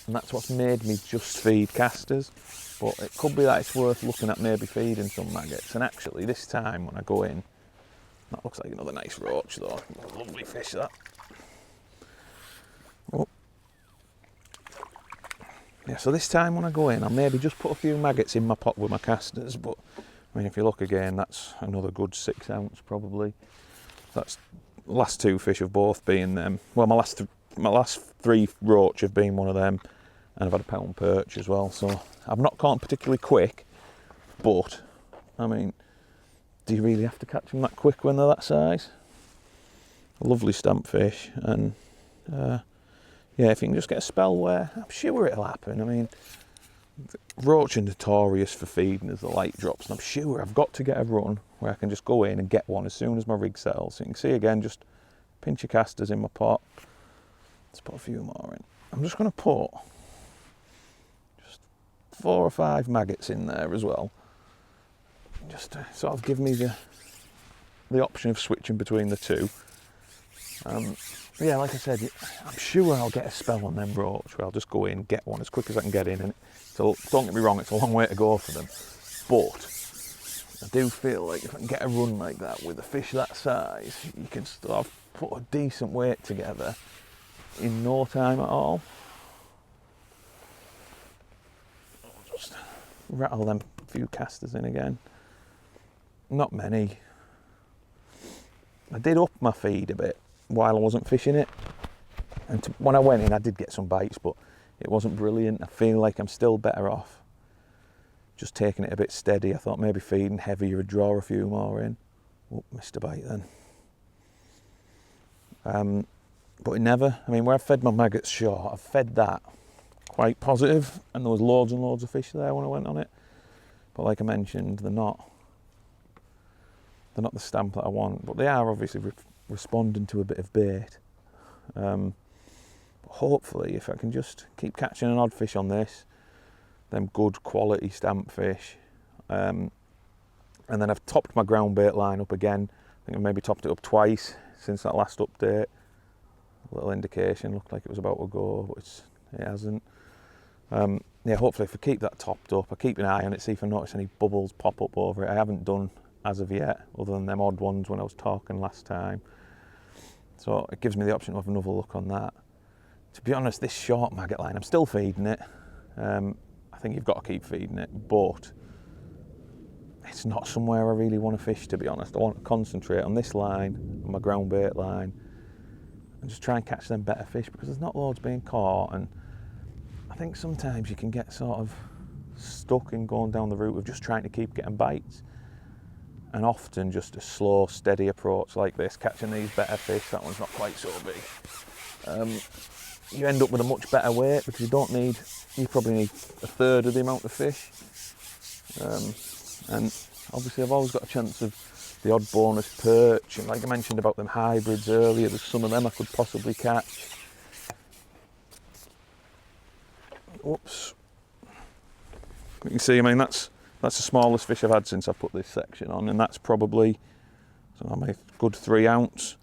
S1: And that's what's made me just feed casters. But it could be that it's worth looking at maybe feeding some maggots. And actually this time when I go in, that looks like another nice roach though. Lovely fish that. Oh. Yeah, so this time when I go in, I'll maybe just put a few maggots in my pot with my casters. But I mean, if you look again, that's another good 6 ounce probably. That's the last 2 fish have both been them. Well, my last 3 roach have been one of them, and I've had a pound perch as well. So I've not caught them particularly quick, but I mean, do you really have to catch them that quick when they're that size? A lovely stamp fish, and yeah, if you can just get a spell where, I'm sure it'll happen. I mean, roach are notorious for feeding as the light drops, and I'm sure I've got to get a run where I can just go in and get one as soon as my rig settles. So you can see again, just pinch of casters in my pot. Let's put a few more in. I'm just going to put just 4 or 5 maggots in there as well, just to sort of give me the option of switching between the two. Yeah, like I said, I'm sure I'll get a spell on them roach where I'll just go in, get one as quick as I can get in, and so don't get me wrong, it's a long way to go for them, but I do feel like if I can get a run like that with a fish that size, you can sort of put a decent weight together in no time at all. I'll just rattle them few casters in again. Not many. I did up my feed a bit while I wasn't fishing it, and when I went in I did get some bites, but it wasn't brilliant. I feel like I'm still better off just taking it a bit steady. I thought maybe feeding heavier would draw a few more in. Oh, missed a bite then. But it never, I mean, where I've fed my maggots short, I've fed that quite positive, and there was loads and loads of fish there when I went on it. But but like I mentioned, they're not the stamp that I want, but they are obviously responding to a bit of bait. But hopefully, if I can just keep catching an odd fish on this, them good quality stamp fish, and then I've topped my ground bait line up again. I think I've maybe topped it up twice since that last update. A little indication, looked like it was about to go, but it hasn't. Yeah, hopefully if I keep that topped up, I keep an eye on it, see if I notice any bubbles pop up over it. I haven't done as of yet, other than them odd ones when I was talking last time. So it gives me the option to have another look on that. To be honest, this short maggot line, I'm still feeding it. I think you've got to keep feeding it, but it's not somewhere I really want to fish, to be honest. I want to concentrate on this line, on my ground bait line, and just try and catch them better fish, because there's not loads being caught. And I think sometimes you can get sort of stuck in going down the route of just trying to keep getting bites, and often just a slow, steady approach like this, catching these better fish. That one's not quite so big. You end up with a much better weight, because you probably need a third of the amount of fish. And obviously I've always got a chance of the odd bonus perch, and like I mentioned about them hybrids earlier, there's some of them I could possibly catch. Oops. You can see, I mean, that's the smallest fish I've had since I put this section on, and that's probably, so I made a good 3 ounce.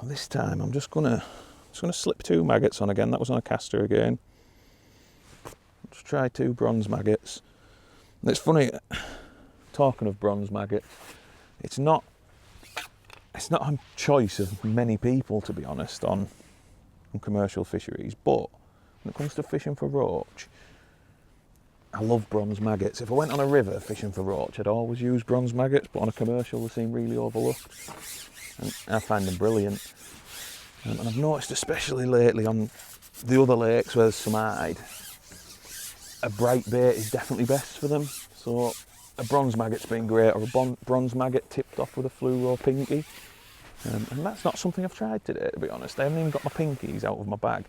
S1: This time I'm just gonna slip 2 maggots on again. That was on a caster again. Just try 2 bronze maggots. And it's funny, talking of bronze maggots, it's not a choice of many people, to be honest, on commercial fisheries, but when it comes to fishing for roach, I love bronze maggots. If I went on a river fishing for roach, I'd always use bronze maggots, but on a commercial they seem really overlooked, and I find them brilliant. And I've noticed, especially lately on the other lakes where there's some hide, a bright bait is definitely best for them. So a bronze maggot's been great, or a bronze maggot tipped off with a fluoro pinky. And that's not something I've tried today, to be honest. I haven't even got my pinkies out of my bag,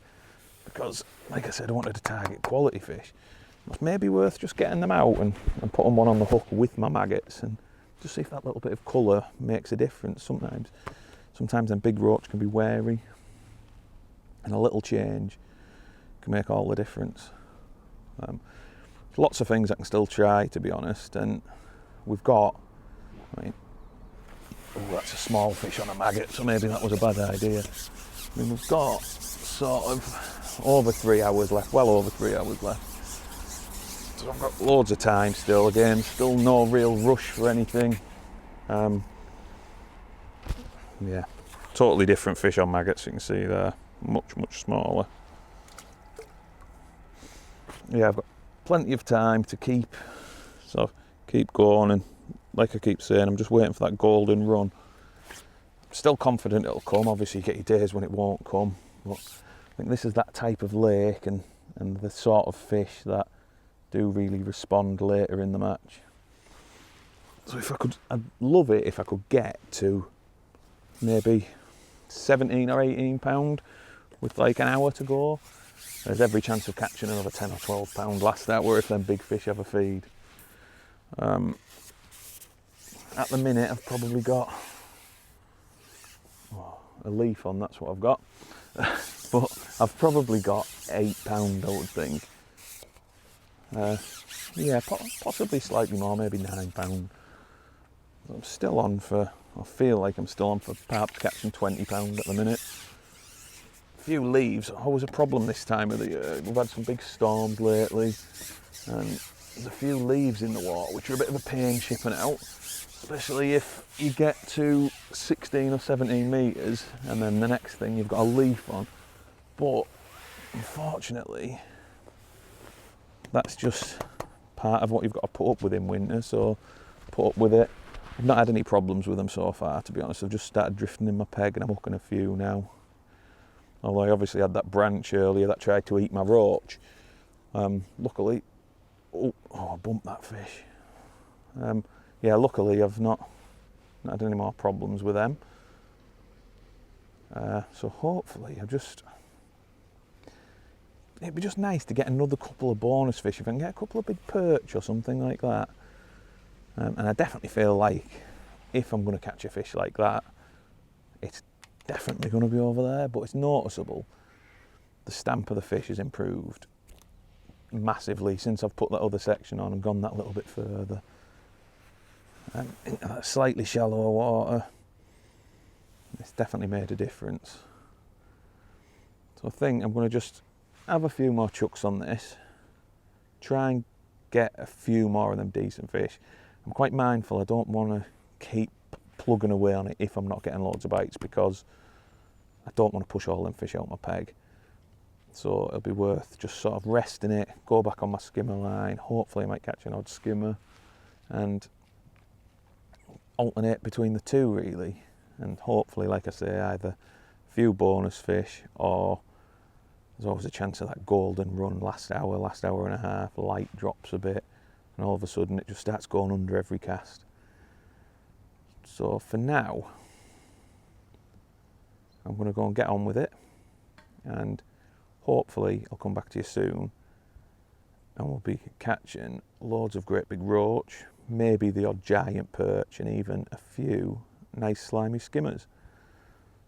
S1: because, like I said, I wanted to target quality fish. It's maybe worth just getting them out and putting one on the hook with my maggots, and just see if that little bit of colour makes a difference. Sometimes them big roach can be wary, and a little change can make all the difference. Lots of things I can still try, to be honest, and we've got, that's a small fish on a maggot, so maybe that was a bad idea. We've got sort of over 3 hours left, well over 3 hours left. So I've got loads of time still, again, still no real rush for anything. Yeah, totally different fish on maggots, you can see there, much smaller. Yeah, I've got plenty of time to keep going, and like I keep saying, I'm just waiting for that golden run. I'm still confident it'll come. Obviously you get your days when it won't come, but I think this is that type of lake and the sort of fish that do really respond later in the match. So I'd love it if I could get to maybe 17 or 18 pound with like an hour to go. There's every chance of catching another 10 or 12 pound last hour if them big fish have a feed. At the minute I've probably got a leaf on, that's what I've got. But I've probably got 8 pound, I would think. Yeah, possibly slightly more, maybe 9 pound. I'm still on for, I feel like I'm still on for perhaps catching 20 pound at the minute. A few leaves, always a problem this time of the year. We've had some big storms lately, and there's a few leaves in the water which are a bit of a pain shipping out, especially if you get to 16 or 17 metres and then the next thing you've got a leaf on. But unfortunately, that's just part of what you've got to put up with in winter, so put up with it. I've not had any problems with them so far, to be honest. I've just started drifting in my peg and I'm hooking a few now. Although I obviously had that branch earlier that tried to eat my roach. Luckily, I bumped that fish. Yeah, luckily I've not had any more problems with them. So hopefully it'd be just nice to get another couple of bonus fish, if I can get a couple of big perch or something like that. And I definitely feel like if I'm going to catch a fish like that, it's definitely going to be over there, but it's noticeable. The stamp of the fish has improved massively since I've put that other section on and gone that little bit further. Into that slightly shallower water, it's definitely made a difference. So I think I'm going to just have a few more chucks on this, try and get a few more of them decent fish. I'm quite mindful, I don't want to keep plugging away on it if I'm not getting loads of bites, because I don't want to push all them fish out my peg. So it'll be worth just sort of resting it, go back on my skimmer line, hopefully I might catch an odd skimmer, and alternate between the two really. And hopefully, like I say, either a few bonus fish, or there's always a chance of that golden run last hour and a half, light drops a bit, and all of a sudden it just starts going under every cast. So for now, I'm going to go and get on with it, and hopefully I'll come back to you soon and we'll be catching loads of great big roach, maybe the odd giant perch, and even a few nice slimy skimmers.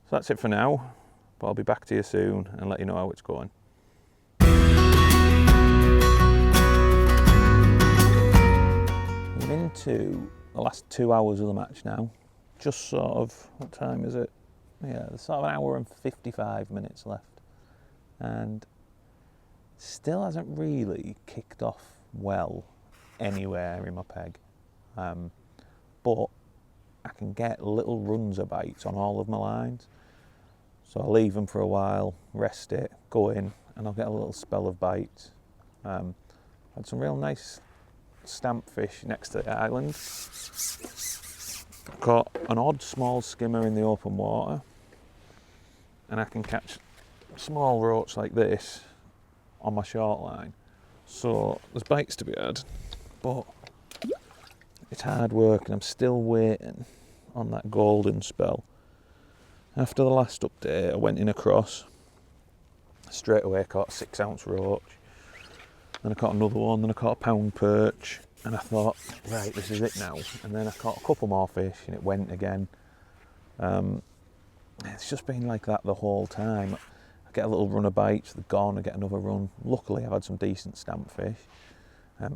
S1: So that's it for now, but I'll be back to you soon and let you know how it's going. I'm into the last 2 hours of the match now. Just sort of, what time is it? Yeah, there's sort of an hour and 55 minutes left. And still hasn't really kicked off well anywhere in my peg. But I can get little runs of bites on all of my lines. So I'll leave them for a while, rest it, go in, and I'll get a little spell of bites. Had some real nice stamp fish next to the island. Caught an odd small skimmer in the open water, and I can catch small roach like this on my short line. So there's bites to be had, but it's hard work and I'm still waiting on that golden spell. After the last update I went in across, straight away caught a 6 ounce roach, then I caught another one, then I caught a pound perch, and I thought, right, this is it now. And then I caught a couple more fish and it went again. It's just been like that the whole time. I get a little run of bites, they're gone, I get another run. Luckily I've had some decent stamp fish.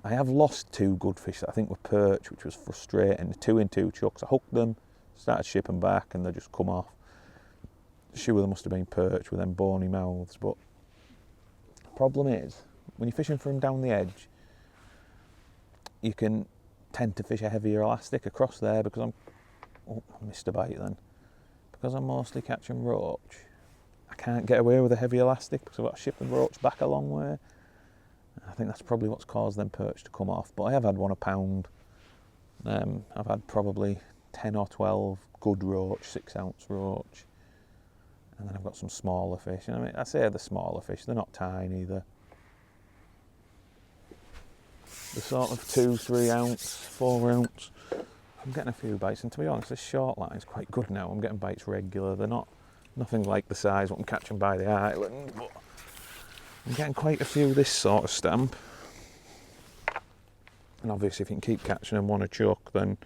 S1: I have lost 2 good fish that I think were perch, which was frustrating. 2 in 2 chucks. I hooked them, started shipping back, and they just come off. Sure, they must have been perch with them bony mouths, but the problem is, when you're fishing from down the edge, you can tend to fish a heavier elastic across there because I missed a bite then. Because I'm mostly catching roach, I can't get away with a heavy elastic because I've got to ship the roach back a long way. I think that's probably what's caused them perch to come off. But I have had one a pound. I've had probably 10 or 12 good roach, 6 ounce roach. And then I've got some smaller fish. And I mean, I say the smaller fish, they're not tiny. They're sort of 2, 3 ounce, 4 ounce. I'm getting a few bites, and to be honest, this short line's quite good now. I'm getting bites regular. They're nothing like the size what I'm catching by the island, but I'm getting quite a few of this sort of stamp. And obviously if you can keep catching them one a chuck, then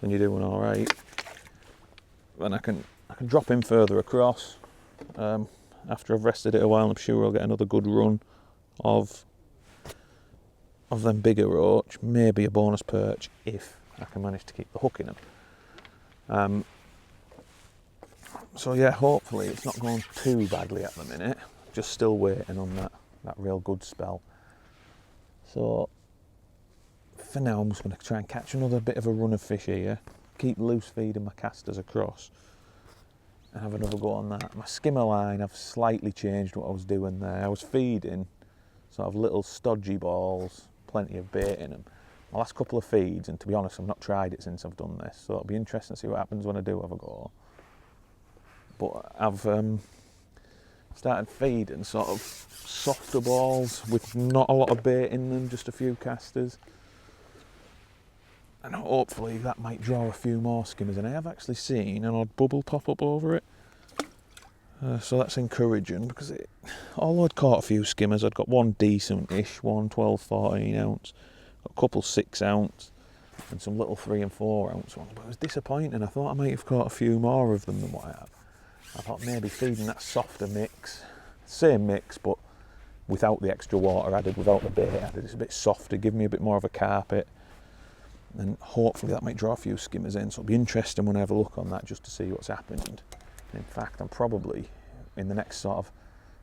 S1: you're doing all right. Then I can drop in further across. After I've rested it a while, I'm sure I'll get another good run of them bigger roach, maybe a bonus perch if I can manage to keep the hook in them. So yeah, hopefully it's not going too badly at the minute. Just still waiting on that real good spell. So for now I'm just going to try and catch another bit of a run of fish here, keep loose feeding my casters across and have another go on that. My skimmer line, I've slightly changed what I was doing there. I was feeding sort of little stodgy balls, plenty of bait in them. My last couple of feeds, and to be honest I've not tried it since I've done this, so it'll be interesting to see what happens when I do have a go. But I've started feeding sort of softer balls with not a lot of bait in them, just a few casters. And hopefully that might draw a few more skimmers. And I have actually seen an odd bubble pop up over it. So that's encouraging, because although I'd caught a few skimmers, I'd got one decent-ish, one 12, 14 ounce, got a couple 6 ounce, and some little 3 and 4 ounce ones, but it was disappointing. I thought I might have caught a few more of them than what I have. I thought maybe feeding that softer mix, same mix, but without the extra water added, without the bait added, it's a bit softer, give me a bit more of a carpet, and hopefully that might draw a few skimmers in. So it'll be interesting when I have a look on that, just to see what's happened. In fact, I'm probably, in the next sort of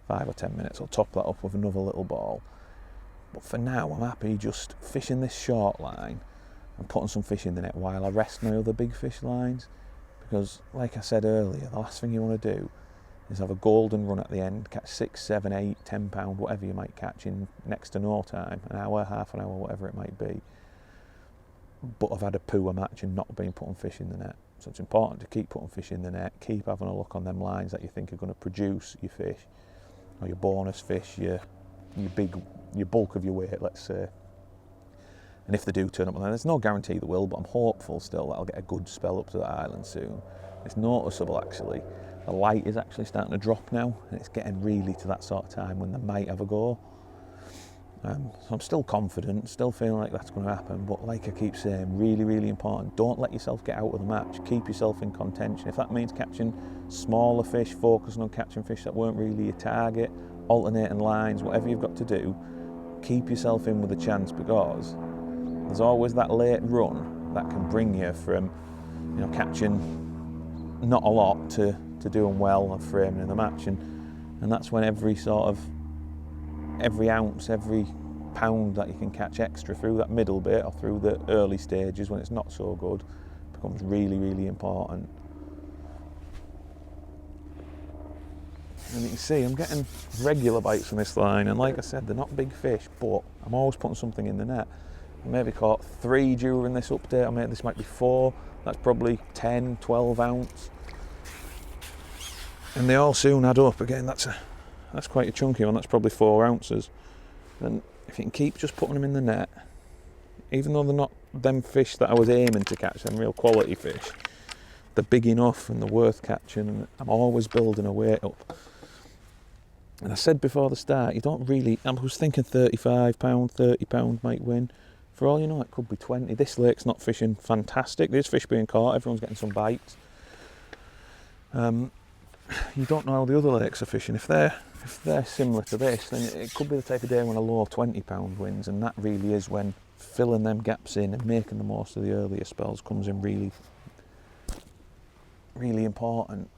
S1: 5 or 10 minutes, I'll top that up with another little ball. But for now, I'm happy just fishing this short line and putting some fish in the net while I rest my other big fish lines. Because, like I said earlier, the last thing you want to do is have a golden run at the end, catch 6, 7, 8, 10 pound, whatever you might catch in next to no time, an hour, half an hour, whatever it might be. But I've had a poor match and not been putting fish in the net. So it's important to keep putting fish in the net, keep having a look on them lines that you think are going to produce your fish, or your bonus fish, your bulk of your weight, let's say. And if they do turn up, there's no guarantee they will, but I'm hopeful still that I'll get a good spell up to the island soon. It's noticeable actually. The light is actually starting to drop now, and it's getting really to that sort of time when they might have a go. So I'm still confident, still feeling like that's going to happen, but like I keep saying, really, really important, don't let yourself get out of the match, keep yourself in contention. If that means catching smaller fish, focusing on catching fish that weren't really your target, alternating lines, whatever you've got to do, keep yourself in with a chance, because there's always that late run that can bring you from, catching not a lot to doing well and framing in the match, and that's when every ounce, every pound that you can catch extra through that middle bit or through the early stages when it's not so good becomes really, really important. And you can see I'm getting regular bites from this line, and like I said, they're not big fish, but I'm always putting something in the net. I maybe caught 3 during this update, this might be 4, that's probably 10, 12 ounce. And they all soon add up. Again, that's quite a chunky one, that's probably 4 ounces. And if you can keep just putting them in the net, even though they're not them fish that I was aiming to catch, them real quality fish, they're big enough and they're worth catching, and I'm always building a weight up. And I said before the start, I was thinking £35, £30 might win. For all you know, it could be 20. This lake's not fishing fantastic, there's fish being caught, everyone's getting some bites. You don't know how the other lakes are fishing. If they're similar to this, then it could be the type of day when a low £20 wins, and that really is when filling them gaps in and making the most of the earlier spells comes in really, really important.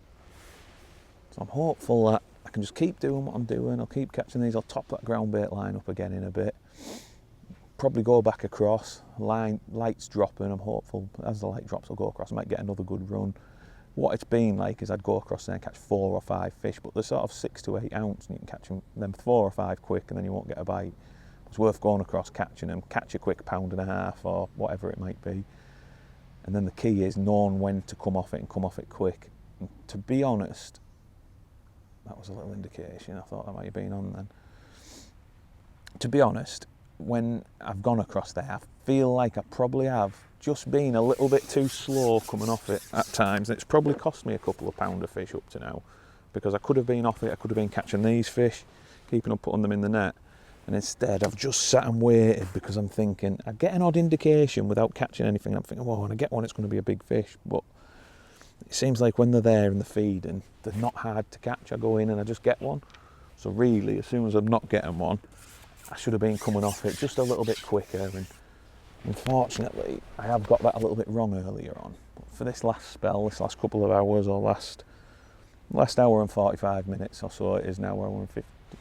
S1: So I'm hopeful that I can just keep doing what I'm doing. I'll keep catching these. I'll top that ground bait line up again in a bit. Probably go back across. Light's dropping. I'm hopeful as the light drops, I'll go across. I might get another good run. What it's been like is I'd go across there and catch 4 or 5 fish, but they're sort of 6 to 8 ounce, and you can catch them 4 or 5 quick, and then you won't get a bite. It's worth going across, catching them, catch a quick 1.5 pounds or whatever it might be. And then the key is knowing when to come off it and come off it quick. And to be honest, that was a little indication. I thought that might have been on then. To be honest, when I've gone across there, I feel like I probably have just been a little bit too slow coming off it at times. It's probably cost me a couple of pound of fish up to now, because I could have been off it, I could have been catching these fish, keeping on putting them in the net, and instead I've just sat and waited, because I'm thinking, I get an odd indication without catching anything, and I'm thinking, well, when I get one it's going to be a big fish, but it seems like when they're there and they're feeding, they're not hard to catch. I go in and I just get one. So really, as soon as I'm not getting one, I should have been coming off it just a little bit quicker, and unfortunately I have got that a little bit wrong earlier on. But for this last spell, this last couple of hours, or last hour and 45 minutes or so, it is now hour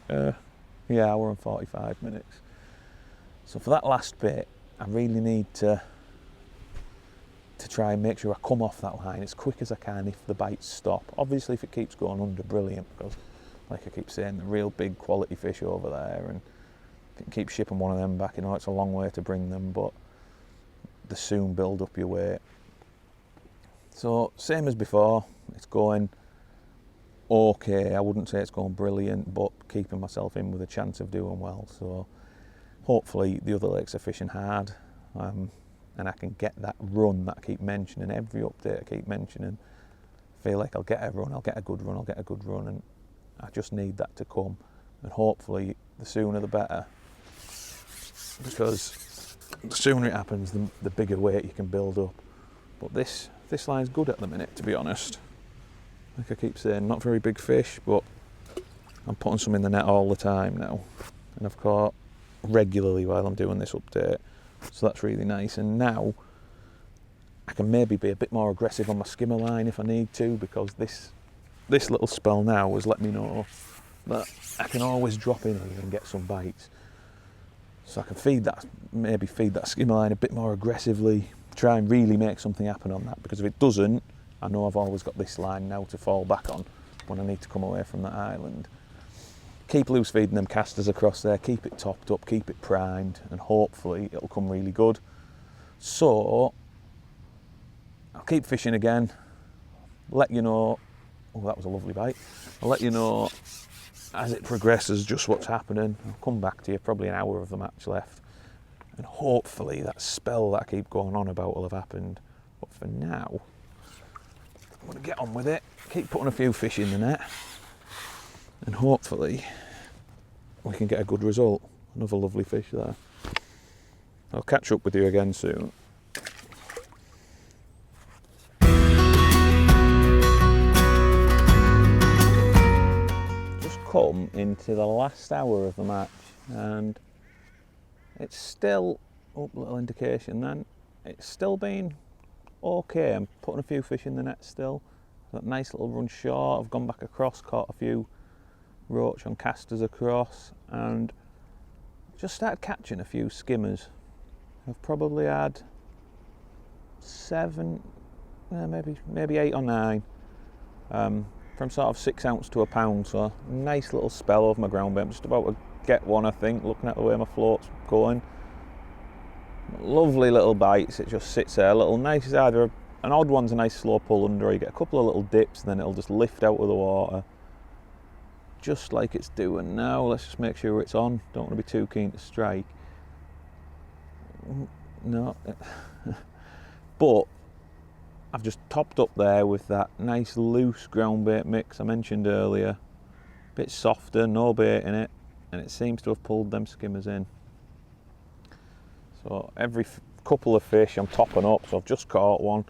S1: and 45 minutes. So for that last bit, I really need to try and make sure I come off that line as quick as I can if the bites stop. Obviously if it keeps going under, brilliant, because like I keep saying, the real big quality fish over there, and if you can keep shipping one of them back, it's a long way to bring them, but they soon build up your weight. So same as before, it's going okay. I wouldn't say it's going brilliant, but keeping myself in with a chance of doing well. So hopefully the other lakes are fishing hard, and I can get that run that I keep mentioning, every update I keep mentioning, feel like I'll get a run, I'll get a good run, and I just need that to come. And hopefully the sooner the better, because the sooner it happens, the bigger weight you can build up. But this line's good at the minute, to be honest. Like I keep saying, not very big fish, but I'm putting some in the net all the time now. And I've caught regularly while I'm doing this update. So that's really nice. And now I can maybe be a bit more aggressive on my skimmer line if I need to, because this little spell now has let me know that I can always drop in here and get some bites. So I can maybe feed that skimmer line a bit more aggressively, try and really make something happen on that, because if it doesn't, I know I've always got this line now to fall back on when I need to come away from that island. Keep loose feeding them casters across there, keep it topped up, keep it primed, and hopefully it'll come really good. So I'll keep fishing again, let you know. Oh, that was a lovely bite. I'll let you know as it progresses just what's happening. I'll come back to you, probably an hour of the match left, and hopefully that spell that I keep going on about will have happened. But for now, I'm going to get on with it, keep putting a few fish in the net, and hopefully we can get a good result. Another lovely fish there. I'll catch up with you again soon. Just come into the last hour of the match, and it's still, little indication then, it's still been okay. I'm putting a few fish in the net still. That nice little run short. I've gone back across, caught a few roach on casters across, and just started catching a few skimmers. I've probably had 7, maybe 8 or 9, from sort of 6 ounce to a pound. So nice little spell over my ground bait. I'm just about to get one, I think, looking at the way my float's going. Lovely little bites. It just sits there. A little nice, it's either an odd one's a nice slow pull under, or you get a couple of little dips and then it'll just lift out of the water, just like it's doing now. Let's just make sure it's on. Don't want to be too keen to strike. No. But I've just topped up there with that nice loose ground bait mix I mentioned earlier. A bit softer, no bait in it, and it seems to have pulled them skimmers in. So every couple of fish I'm topping up. So I've just caught one.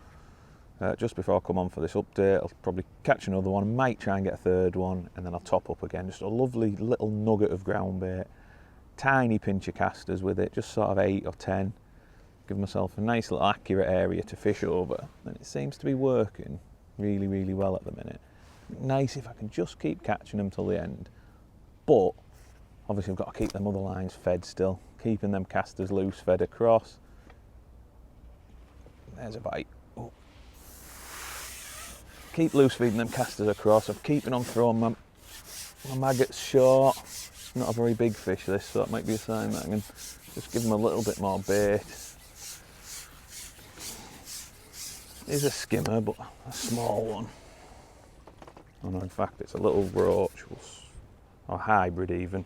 S1: Just before I come on for this update, I'll probably catch another one, might try and get a third one, and then I'll top up again. Just a lovely little nugget of ground bait, tiny pinch of casters with it, just sort of 8 or 10. Give myself a nice little accurate area to fish over, and it seems to be working really, really well at the minute. Nice if I can just keep catching them till the end, but obviously I've got to keep them other lines fed still, keeping them casters loose fed across. There's a bite. Oh. Keep loose feeding them casters across. I'm keeping on throwing my maggots short. It's not a very big fish this, so that might be a sign that I can just give them a little bit more bait. It is a skimmer, but a small one. Oh no, in fact it's a little roach, or hybrid even.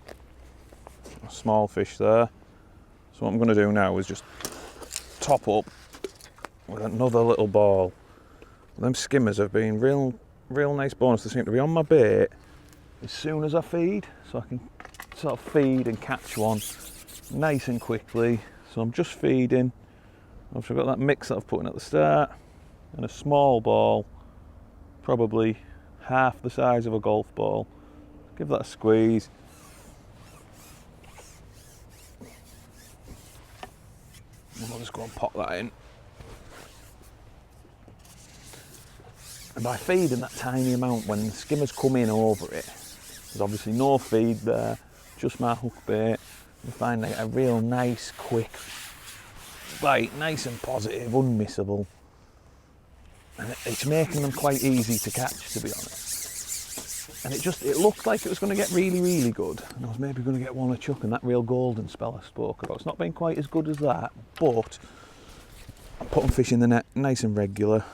S1: A small fish there. So what I'm going to do now is just top up with another little ball. Them skimmers have been real nice bonus. They seem to be on my bait as soon as I feed, so I can sort of feed and catch one nice and quickly. So I'm just feeding. I've got that mix that I've put in at the start, and a small ball, probably half the size of a golf ball. Give that a squeeze. And I'll just go and pop that in. And by feeding that tiny amount, when the skimmers come in over it, there's obviously no feed there, just my hook bait. You find they get a real nice, quick bite, nice and positive, unmissable. And it's making them quite easy to catch, to be honest. And it looked like it was going to get really, really good. And I was maybe going to get one a chuck and that real golden spell I spoke about. It's not been quite as good as that, but I'm putting fish in the net nice and regular.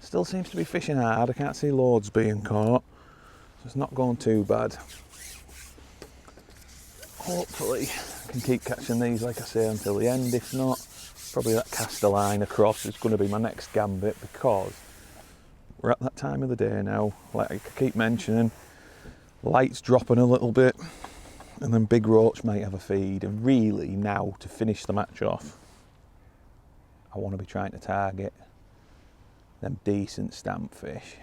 S1: Still seems to be fishing hard. I can't see loads being caught, so it's not going too bad. Hopefully I can keep catching these, like I say, until the end. If not, probably that caster line across is going to be my next gambit, because we're at that time of the day now, like I keep mentioning, light's dropping a little bit, and then big roach might have a feed, and really now to finish the match off, I want to be trying to target them decent stamp fish.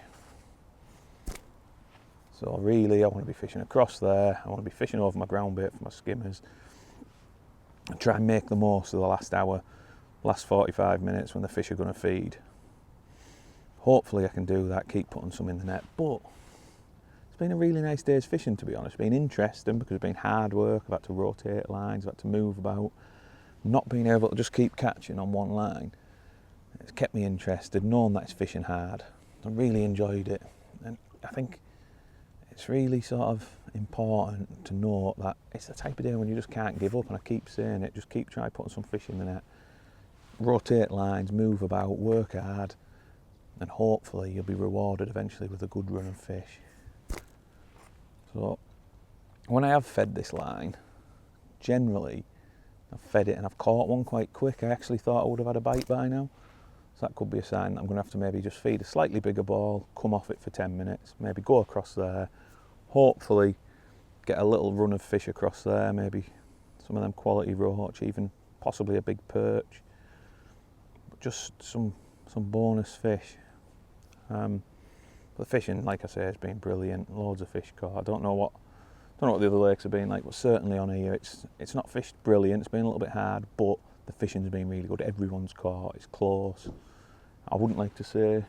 S1: So really I want to be fishing across there, I want to be fishing over my ground bait for my skimmers, and try and make the most of the last hour, last 45 minutes when the fish are going to feed. Hopefully I can do that, keep putting some in the net, but it's been a really nice day's fishing, to be honest. It's been interesting because it's been hard work. I've had to rotate lines, I've had to move about, not being able to just keep catching on one line. It's kept me interested, knowing that it's fishing hard. I really enjoyed it, and I think it's really sort of important to note that it's the type of day when you just can't give up, and I keep saying it, just keep trying putting some fish in the net. Rotate lines, move about, work hard, and hopefully you'll be rewarded eventually with a good run of fish. So when I have fed this line, generally I've fed it and I've caught one quite quick. I actually thought I would have had a bite by now, so that could be a sign that I'm going to have to maybe just feed a slightly bigger ball, come off it for 10 minutes, maybe go across there, hopefully get a little run of fish across there, maybe some of them quality roach, even possibly a big perch, but just some bonus fish. The fishing, like I say, has been brilliant. Loads of fish caught. I don't know what the other lakes have been like, but certainly on here it's not fished brilliant. It's been a little bit hard, but the fishing's been really good. Everyone's caught. It's close. I wouldn't like to say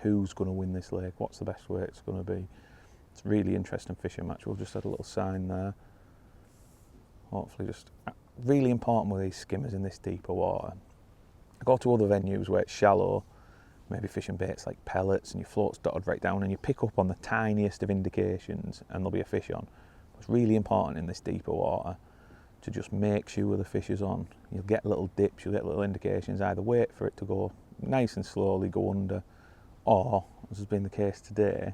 S1: who's going to win this lake, what's the best way it's going to be. It's a really interesting fishing match. We'll just add a little sign there. Hopefully, just really important with these skimmers in this deeper water. I go to other venues where it's shallow, maybe fishing baits like pellets, and your float's dotted right down, and you pick up on the tiniest of indications and there'll be a fish on. It's really important in this deeper water to just make sure the fish is on. You'll get little dips, you'll get little indications, either wait for it to go nice and slowly, go under, or, as has been the case today,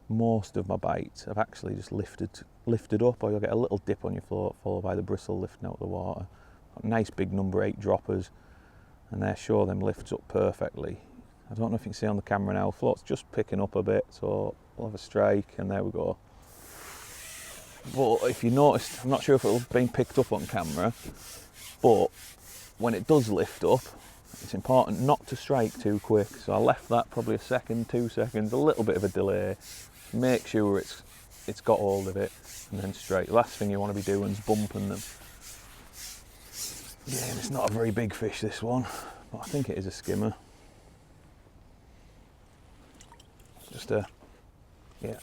S1: most of my bites have actually just lifted up, or you'll get a little dip on your float followed by the bristle lifting out of the water. Nice big number 8 droppers, and they're sure them lifts up perfectly. I don't know if you can see on the camera now, float's just picking up a bit, so we'll have a strike, and there we go. But if you noticed, I'm not sure if it'll have been picked up on camera, but when it does lift up, it's important not to strike too quick. So I left that probably a second, 2 seconds, a little bit of a delay. Make sure it's got hold of it, and then strike. Last thing you want to be doing is bumping them. Yeah, it's not a very big fish, this one, but I think it is a skimmer.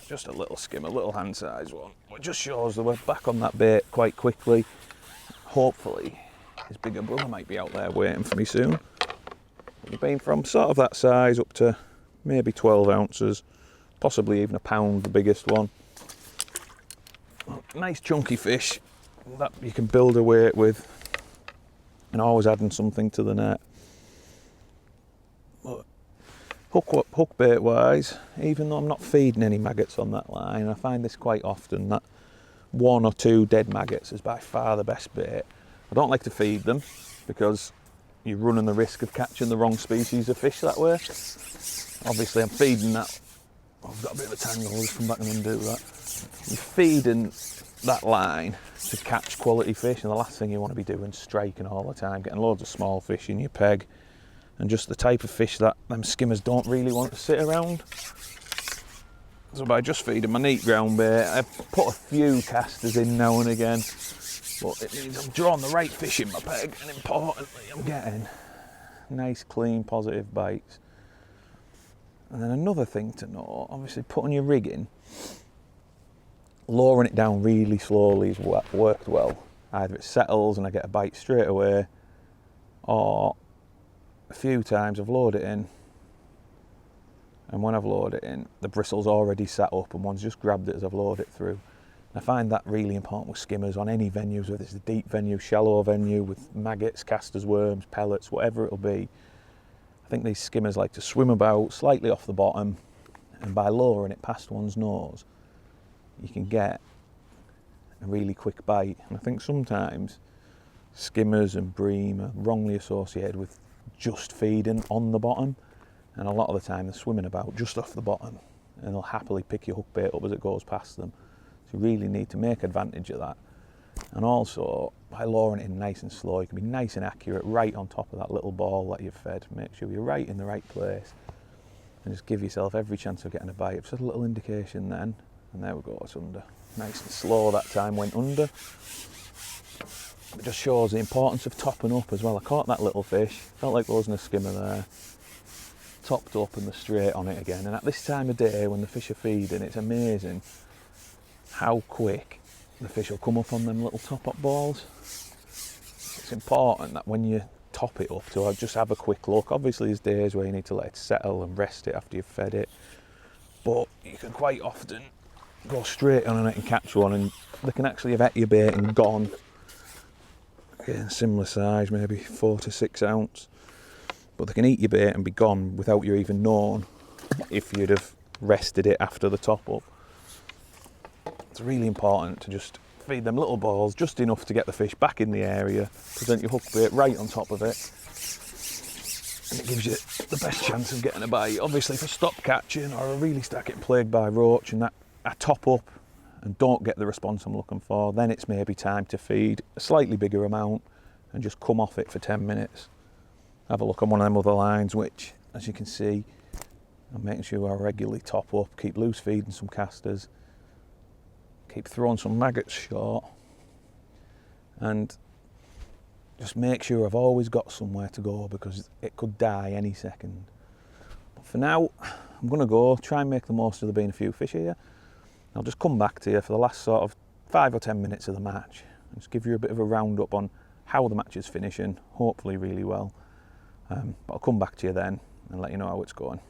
S1: Just a little skimmer, little hand size one. It just shows that we're back on that bait quite quickly. Hopefully his bigger brother might be out there waiting for me soon. We've been from sort of that size up to maybe 12 ounces, possibly even a pound, the biggest one. Nice chunky fish that you can build a weight with, and always adding something to the net. But hook bait wise, even though I'm not feeding any maggots on that line, I find this quite often, that 1 or 2 dead maggots is by far the best bait. I don't like to feed them because you're running the risk of catching the wrong species of fish that way. Obviously I'm feeding that, I've got a bit of a tangle, I'll just come back and undo that. You're feeding that line to catch quality fish, and the last thing you want to be doing is striking all the time, getting loads of small fish in your peg, and just the type of fish that them skimmers don't really want to sit around. So by just feeding my neat ground bait, I've put a few casters in now and again, but it means I'm drawing the right fish in my peg, and importantly I'm getting nice, clean, positive bites. And then another thing to note, obviously putting your rig in, lowering it down really slowly has worked well. Either it settles and I get a bite straight away, or a few times I've lowered it in, and when I've lowered it in, the bristle's already sat up and one's just grabbed it as I've lowered it through. And I find that really important with skimmers on any venues, whether it's a deep venue, shallow venue, with maggots, casters, worms, pellets, whatever it'll be. I think these skimmers like to swim about slightly off the bottom, and by lowering it past one's nose, you can get a really quick bite. And I think sometimes skimmers and bream are wrongly associated with just feeding on the bottom, and a lot of the time they're swimming about just off the bottom, and they'll happily pick your hook bait up as it goes past them. So you really need to make advantage of that. And also, by lowering it in nice and slow, you can be nice and accurate right on top of that little ball that you've fed. Make sure you're right in the right place, and just give yourself every chance of getting a bite. It's just a little indication then, and there we go, it's under. Nice and slow that time, went under. It just shows the importance of topping up as well. I caught that little fish, felt like there wasn't a skimmer there. Topped up and they're straight on it again. And at this time of day when the fish are feeding, it's amazing how quick the fish will come up on them little top-up balls. It's important that when you top it up to just have a quick look. Obviously there's days where you need to let it settle and rest it after you've fed it, but you can quite often go straight on it and catch one, and they can actually have ate your bait and gone. Again, similar size, maybe 4 to 6 ounce, but they can eat your bait and be gone without you even knowing if you'd have rested it after the top up. It's really important to just feed them little balls, just enough to get the fish back in the area, present your hook bait right on top of it, and it gives you the best chance of getting a bite. Obviously, if I stop catching or I really start getting plagued by roach and that I top up and don't get the response I'm looking for, then it's maybe time to feed a slightly bigger amount and just come off it for 10 minutes. Have a look on one of them other lines, which, as you can see, I'm making sure I regularly top up, keep loose feeding some casters, keep throwing some maggots short, and just make sure I've always got somewhere to go, because it could die any second. But for now, I'm going to go try and make the most of there being a few fish here. I'll just come back to you for the last sort of 5 or 10 minutes of the match and just give you a bit of a roundup on how the match is finishing, hopefully really well. But I'll come back to you then and let you know how it's going.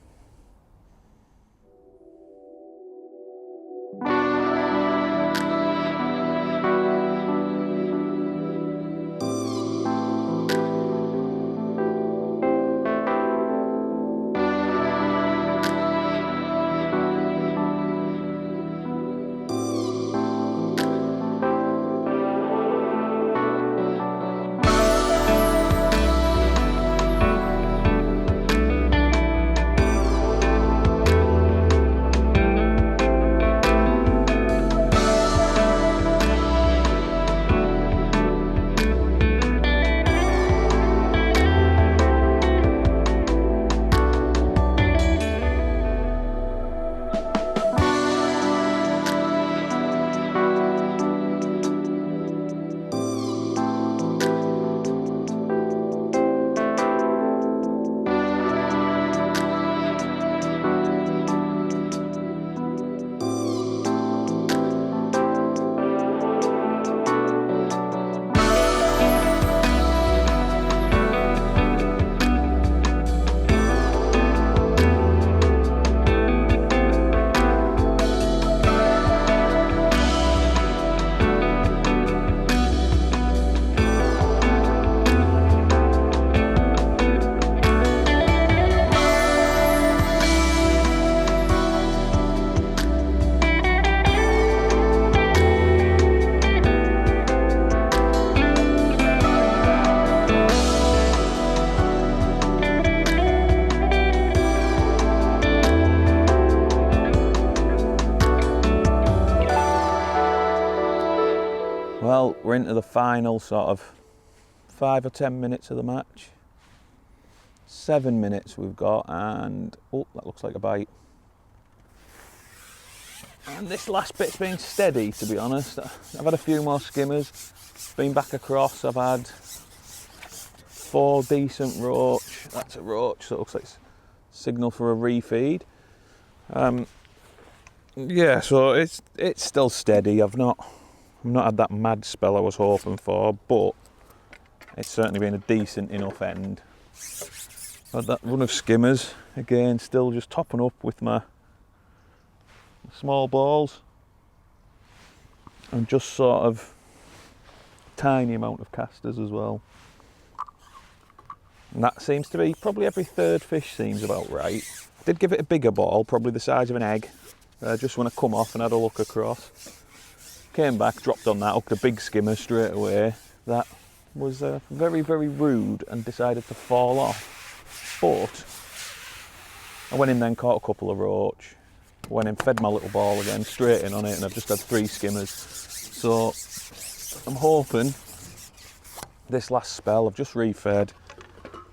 S1: Well, we're into the final sort of 5 or 10 minutes of the match. 7 minutes we've got, and oh, that looks like a bite. And this last bit's been steady, to be honest. I've had a few more skimmers, been back across. I've had 4 decent roach. That's a roach, so it looks like signal for a refeed. Yeah, so it's still steady. I've not had that mad spell I was hoping for, but it's certainly been a decent enough end. But that run of skimmers, again, still just topping up with my small balls and just sort of tiny amount of casters as well. And that seems to be probably every 3rd fish seems about right. I did give it a bigger ball, probably the size of an egg, just when I come off and had a look across. Came back, dropped on that, hooked a big skimmer straight away. That was very, very rude and decided to fall off. But I went in then, caught a couple of roach, went in, fed my little ball again, straight in on it, and I've just had 3 skimmers. So I'm hoping this last spell, I've just refed,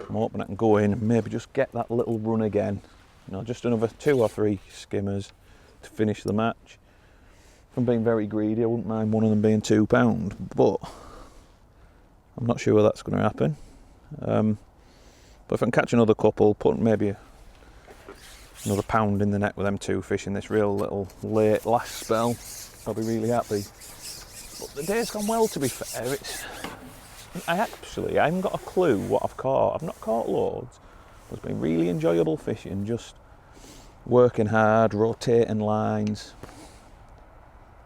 S1: I'm hoping I can go in and maybe just get that little run again. You know, just another 2 or 3 skimmers to finish the match. If I'm being very greedy, I wouldn't mind one of them being £2, but I'm not sure that's going to happen. But if I can catch another couple, put maybe another £1 in the net with them 2 fish in this real little late last spell, I'll be really happy. But the day's gone well, to be fair. I haven't got a clue what I've caught. I've not caught loads. It's been really enjoyable fishing, just working hard, rotating lines,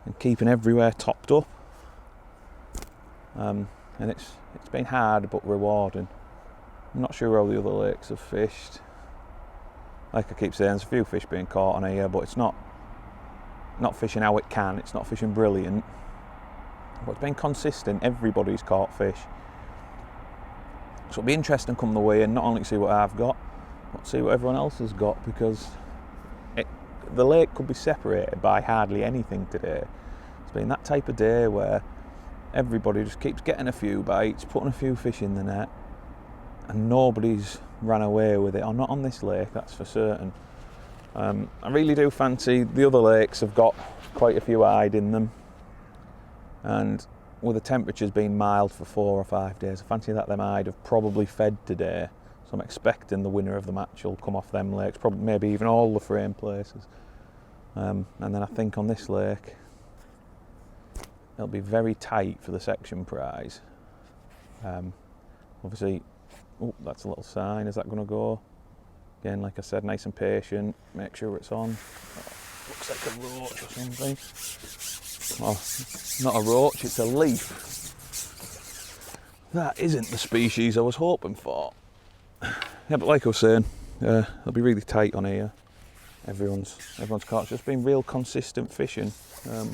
S1: and keeping everywhere topped up. And it's been hard but rewarding. I'm not sure how the other lakes have fished. Like I keep saying, there's a few fish being caught on here, but it's not fishing how it can. It's not fishing brilliant, but it's been consistent. Everybody's caught fish. So it'll be interesting come the way and not only see what I've got, but see what everyone else has got, because the lake could be separated by hardly anything today. It's been that type of day where everybody just keeps getting a few bites, putting a few fish in the net, and nobody's ran away with it, or not on this lake, that's for certain. I really do fancy the other lakes have got quite a few eyed in them, and with the temperatures being mild for 4 or 5 days, I fancy that them eyed have probably fed today. So I'm expecting the winner of the match will come off them lakes, probably maybe even all the frame places. And then I think on this lake it'll be very tight for the section prize. Obviously, oh, that's a little sign. Is that going to go? Again, like I said, nice and patient. Make sure it's on. Oh, looks like a roach or something. Oh, not a roach, it's a leaf. That isn't the species I was hoping for. Yeah, but like I was saying, it'll be really tight on here. Everyone's caught. It's just been real consistent fishing. It'll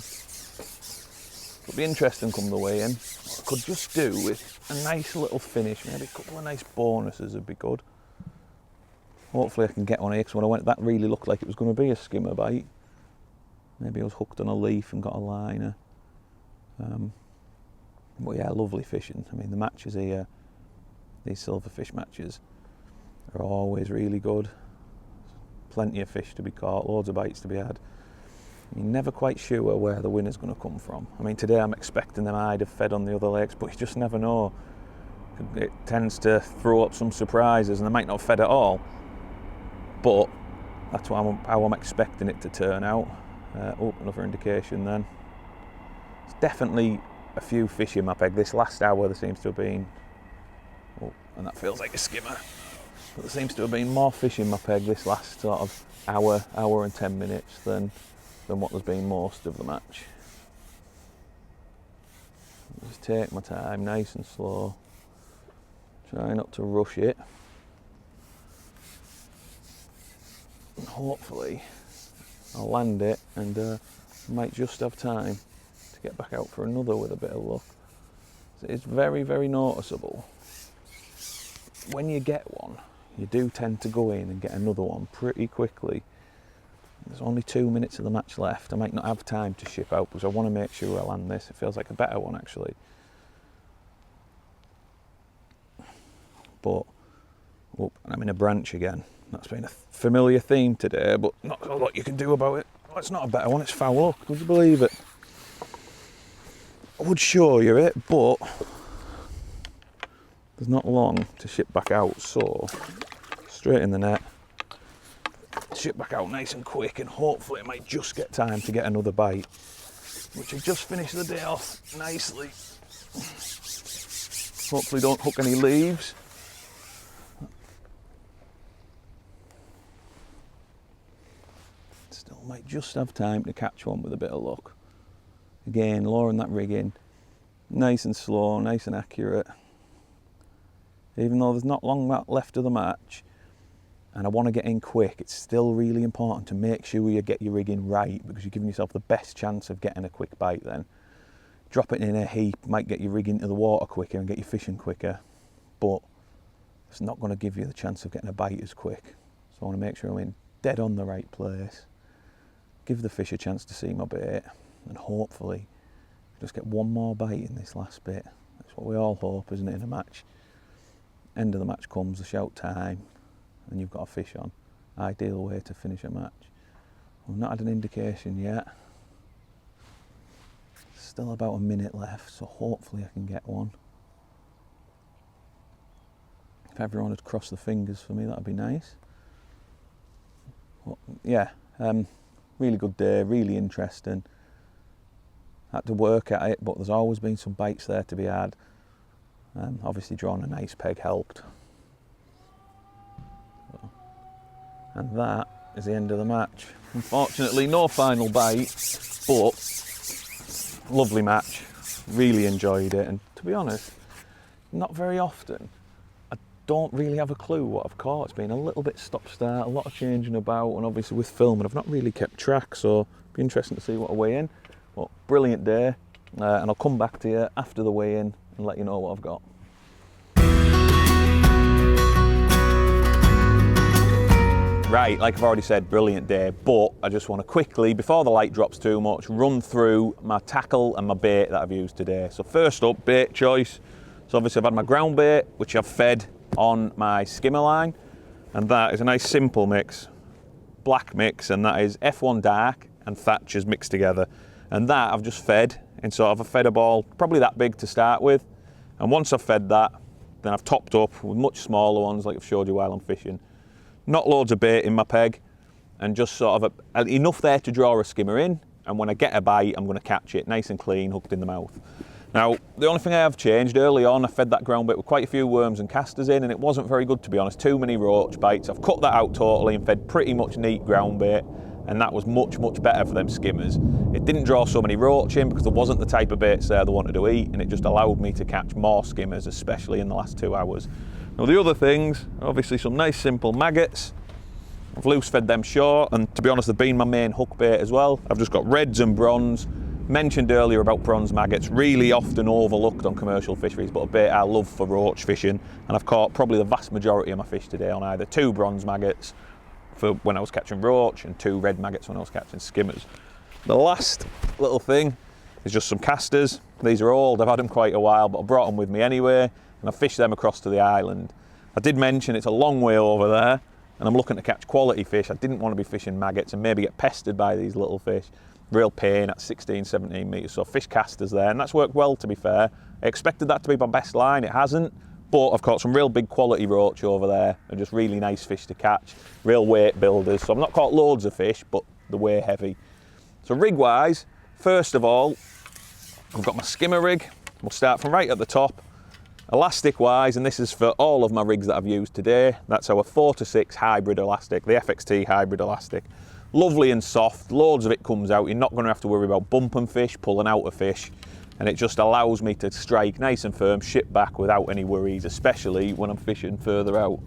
S1: be interesting come the way in. What I could just do with a nice little finish, maybe a couple of nice bonuses would be good. Hopefully I can get on here, because when I went, that really looked like it was going to be a skimmer bite. Maybe I was hooked on a leaf and got a liner. But yeah, lovely fishing. I mean, the matches here, these silverfish matches, are always really good. Plenty of fish to be caught, loads of bites to be had. You're never quite sure where the winner's going to come from. I mean, today I'm expecting them I'd have fed on the other lakes, but you just never know. It tends to throw up some surprises, and they might not have fed at all. But that's how I'm expecting it to turn out. Oh, another indication then. There's definitely a few fish in my peg. This last hour there seems to have been, oh, and that feels like a skimmer, but there seems to have been more fish in my peg this last sort of hour and 10 minutes than what there's been most of the match. Just take my time, nice and slow. Try not to rush it. And hopefully I'll land it, and might just have time to get back out for another with a bit of luck. So it's very, very noticeable. When you get one, you do tend to go in and get another one pretty quickly. There's only 2 minutes of the match left. I might not have time to ship out because I want to make sure I land this. It feels like a better one actually. But, oh, I'm in a branch again. That's been a familiar theme today, but not a lot you can do about it. Oh, it's not a better one, it's foul luck, would you believe it? I would show you it, but there's not long to ship back out, so straight in the net, ship back out nice and quick, and hopefully I might just get time to get another bite, which will just finish the day off nicely. Hopefully don't hook any leaves. Still might just have time to catch one with a bit of luck. Again, lowering that rig in, nice and slow, nice and accurate. Even though there's not long left of the match and I want to get in quick, it's still really important to make sure you get your rig in right, because you're giving yourself the best chance of getting a quick bite then. Drop it in a heap might get your rig into the water quicker and get you fishing quicker, but it's not going to give you the chance of getting a bite as quick. So I want to make sure I'm in dead on the right place, give the fish a chance to see my bait, and hopefully just get one more bite in this last bit. That's what we all hope, isn't it, in a match? End of the match comes, the shout time, and you've got a fish on. Ideal way to finish a match. We've not had an indication yet. Still about a minute left, so hopefully I can get one. If everyone had crossed the fingers for me, that'd be nice. Well, yeah, really good day, really interesting. Had to work at it, but there's always been some bites there to be had. Obviously drawing a nice peg helped. And that is the end of the match. Unfortunately, no final bite, but lovely match. Really enjoyed it, and to be honest, not very often. I don't really have a clue what I've caught. It's been a little bit stop-start, a lot of changing about, and obviously with filming, I've not really kept track, so it'll be interesting to see what I weigh in. But brilliant day, and I'll come back to you after the weigh-in and let you know what I've got. Right, like I've already said, brilliant day, but I just want to quickly, before the light drops too much, run through my tackle and my bait that I've used today. So first up, bait choice. So obviously I've had my ground bait, which I've fed on my skimmer line, and that is a nice simple mix, black mix, and that is F1 Dark and Thatcher's mixed together. And that I've just fed in sort of a feather ball, probably that big to start with. And once I've fed that, then I've topped up with much smaller ones like I've showed you while I'm fishing. Not loads of bait in my peg, and just sort of enough there to draw a skimmer in, and when I get a bite, I'm going to catch it nice and clean, hooked in the mouth. Now, the only thing I have changed, early on I fed that ground bait with quite a few worms and casters in, and it wasn't very good, to be honest, too many roach bites. I've cut that out totally and fed pretty much neat ground bait, and that was much, much better for them skimmers. It didn't draw so many roach in because there wasn't the type of baits there they wanted to eat, and it just allowed me to catch more skimmers, especially in the last 2 hours. Now the other things, obviously some nice simple maggots. I've loose fed them short, and to be honest, they've been my main hook bait as well. I've just got reds and bronze. Mentioned earlier about bronze maggots, really often overlooked on commercial fisheries, but a bait I love for roach fishing, and I've caught probably the vast majority of my fish today on either 2 bronze maggots for when I was catching roach and 2 red maggots when I was catching skimmers. The last little thing is just some casters. These are old, I've had them quite a while, but I brought them with me anyway, and I fished them across to the island. I did mention it's a long way over there, and I'm looking to catch quality fish. I didn't want to be fishing maggots and maybe get pestered by these little fish. Real pain at 16, 17 metres, so fish casters there, and that's worked well, to be fair. I expected that to be my best line, it hasn't, but I've caught some real big quality roach over there, and just really nice fish to catch, real weight builders. So I've not caught loads of fish, but they're way heavy. So rig-wise, first of all, I've got my skimmer rig. We'll start from right at the top. Elastic wise, and this is for all of my rigs that I've used today, that's our 4-6 hybrid elastic, the FXT hybrid elastic. Lovely and soft, loads of it comes out. You're not going to have to worry about bumping fish, pulling out a fish, and it just allows me to strike nice and firm, ship back without any worries, especially when I'm fishing further out.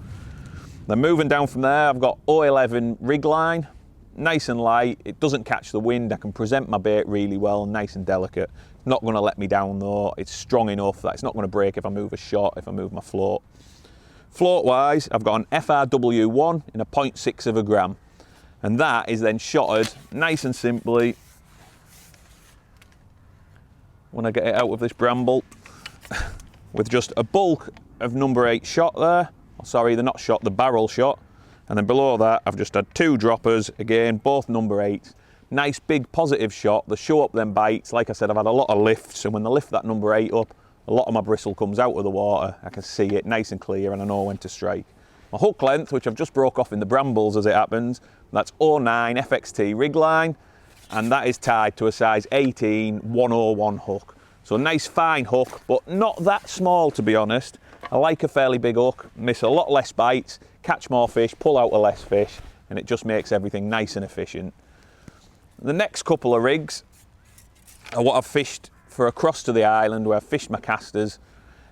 S1: Then moving down from there, I've got 011 rig line, nice and light, it doesn't catch the wind, I can present my bait really well, nice and delicate. Not going to let me down though, it's strong enough that it's not going to break if I move a shot, if I move my float. Float wise, I've got an FRW1 in a 0.6 of a gram, and that is then shotted nice and simply when I get it out of this bramble with just a bulk of number 8 shot there. Oh, sorry, they're not shot, the barrel shot. And then below that, I've just had 2 droppers, again, both number 8s. Nice big positive shot, they show up them bites. Like I said, I've had a lot of lifts, and when they lift that number 8 up, a lot of my bristle comes out of the water. I can see it nice and clear, and I know when to strike. My hook length, which I've just broke off in the brambles as it happens, that's 09 FXT rig line, and that is tied to a size 18 101 hook. So a nice fine hook, but not that small, to be honest. I like a fairly big hook, miss a lot less bites, catch more fish, pull out a less fish, and it just makes everything nice and efficient. The next couple of rigs are what I've fished for across to the island, where I've fished my casters,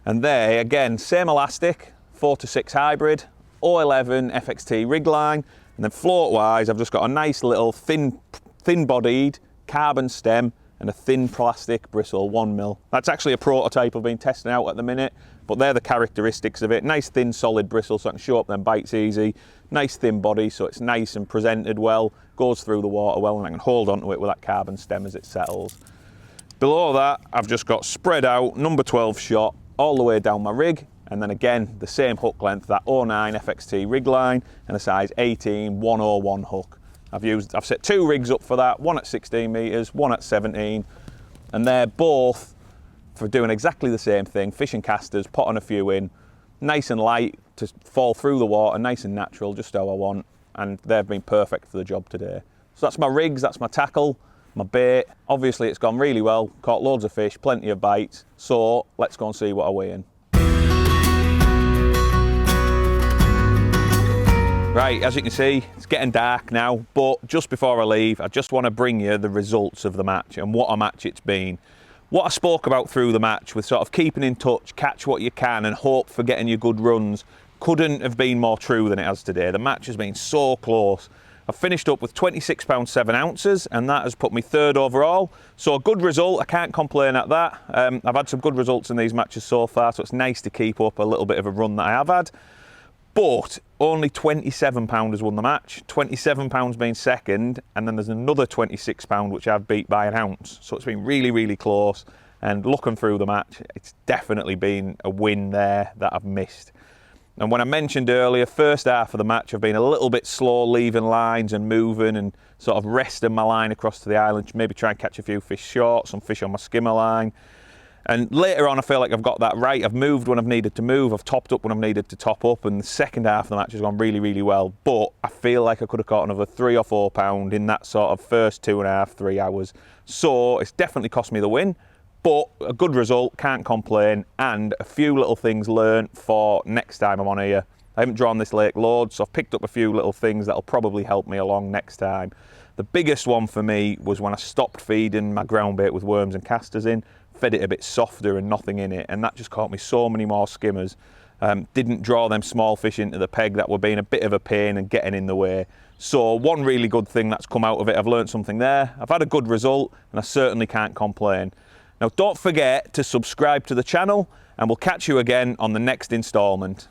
S1: and they, again, same elastic, 4-6 hybrid, 011 FXT rig line, and then float wise, I've just got a nice little thin bodied carbon stem and a thin plastic bristle, 1mm. That's actually a prototype I've been testing out at the minute, but they're the characteristics of it. Nice thin solid bristle so I can show up them bites easy. Nice thin body, so it's nice and presented well, goes through the water well, and I can hold onto it with that carbon stem as it settles. Below that, I've just got spread out number 12 shot all the way down my rig, and then again, the same hook length, that 09 FXT rig line, and a size 18 101 hook. I've set 2 rigs up for that, one at 16 metres, one at 17, and they're both for doing exactly the same thing, fishing casters, potting a few in, nice and light to fall through the water, nice and natural, just how I want, and they've been perfect for the job today. So that's my rigs, that's my tackle, my bait. Obviously it's gone really well, caught loads of fish, plenty of bites, so let's go and see what I weigh in. Right, as you can see, it's getting dark now, but just before I leave, I just want to bring you the results of the match and what a match it's been. What I spoke about through the match with sort of keeping in touch, catch what you can and hope for getting your good runs couldn't have been more true than it has today. The match has been so close. I've finished up with 26 pounds 7 ounces, and that has put me 3rd overall. So a good result, I can't complain at that. I've had some good results in these matches so far, so it's nice to keep up a little bit of a run that I have had. But only £27 has won the match, £27 being second, and then there's another £26 which I've beat by an ounce. So it's been really, really close, and looking through the match, it's definitely been a win there that I've missed. And when I mentioned earlier, first half of the match, I've been a little bit slow leaving lines and moving and sort of resting my line across to the island, maybe try and catch a few fish short, some fish on my skimmer line. And later on, I feel like I've got that right. I've moved when I've needed to move, I've topped up when I've needed to top up, and the second half of the match has gone really, really well. But I feel like I could have caught another £3 or £4 in that sort of first 2.5, 3 hours. So it's definitely cost me the win. But a good result, can't complain, and a few little things learned for next time I'm on here. I haven't drawn this lake loads, so I've picked up a few little things that'll probably help me along next time. The biggest one for me was when I stopped feeding my ground bait with worms and casters in, fed it a bit softer and nothing in it, and that just caught me so many more skimmers. Didn't draw them small fish into the peg that were being a bit of a pain and getting in the way. So one really good thing that's come out of it, I've learned something there. I've had a good result, and I certainly can't complain. Now, don't forget to subscribe to the channel, and we'll catch you again on the next instalment.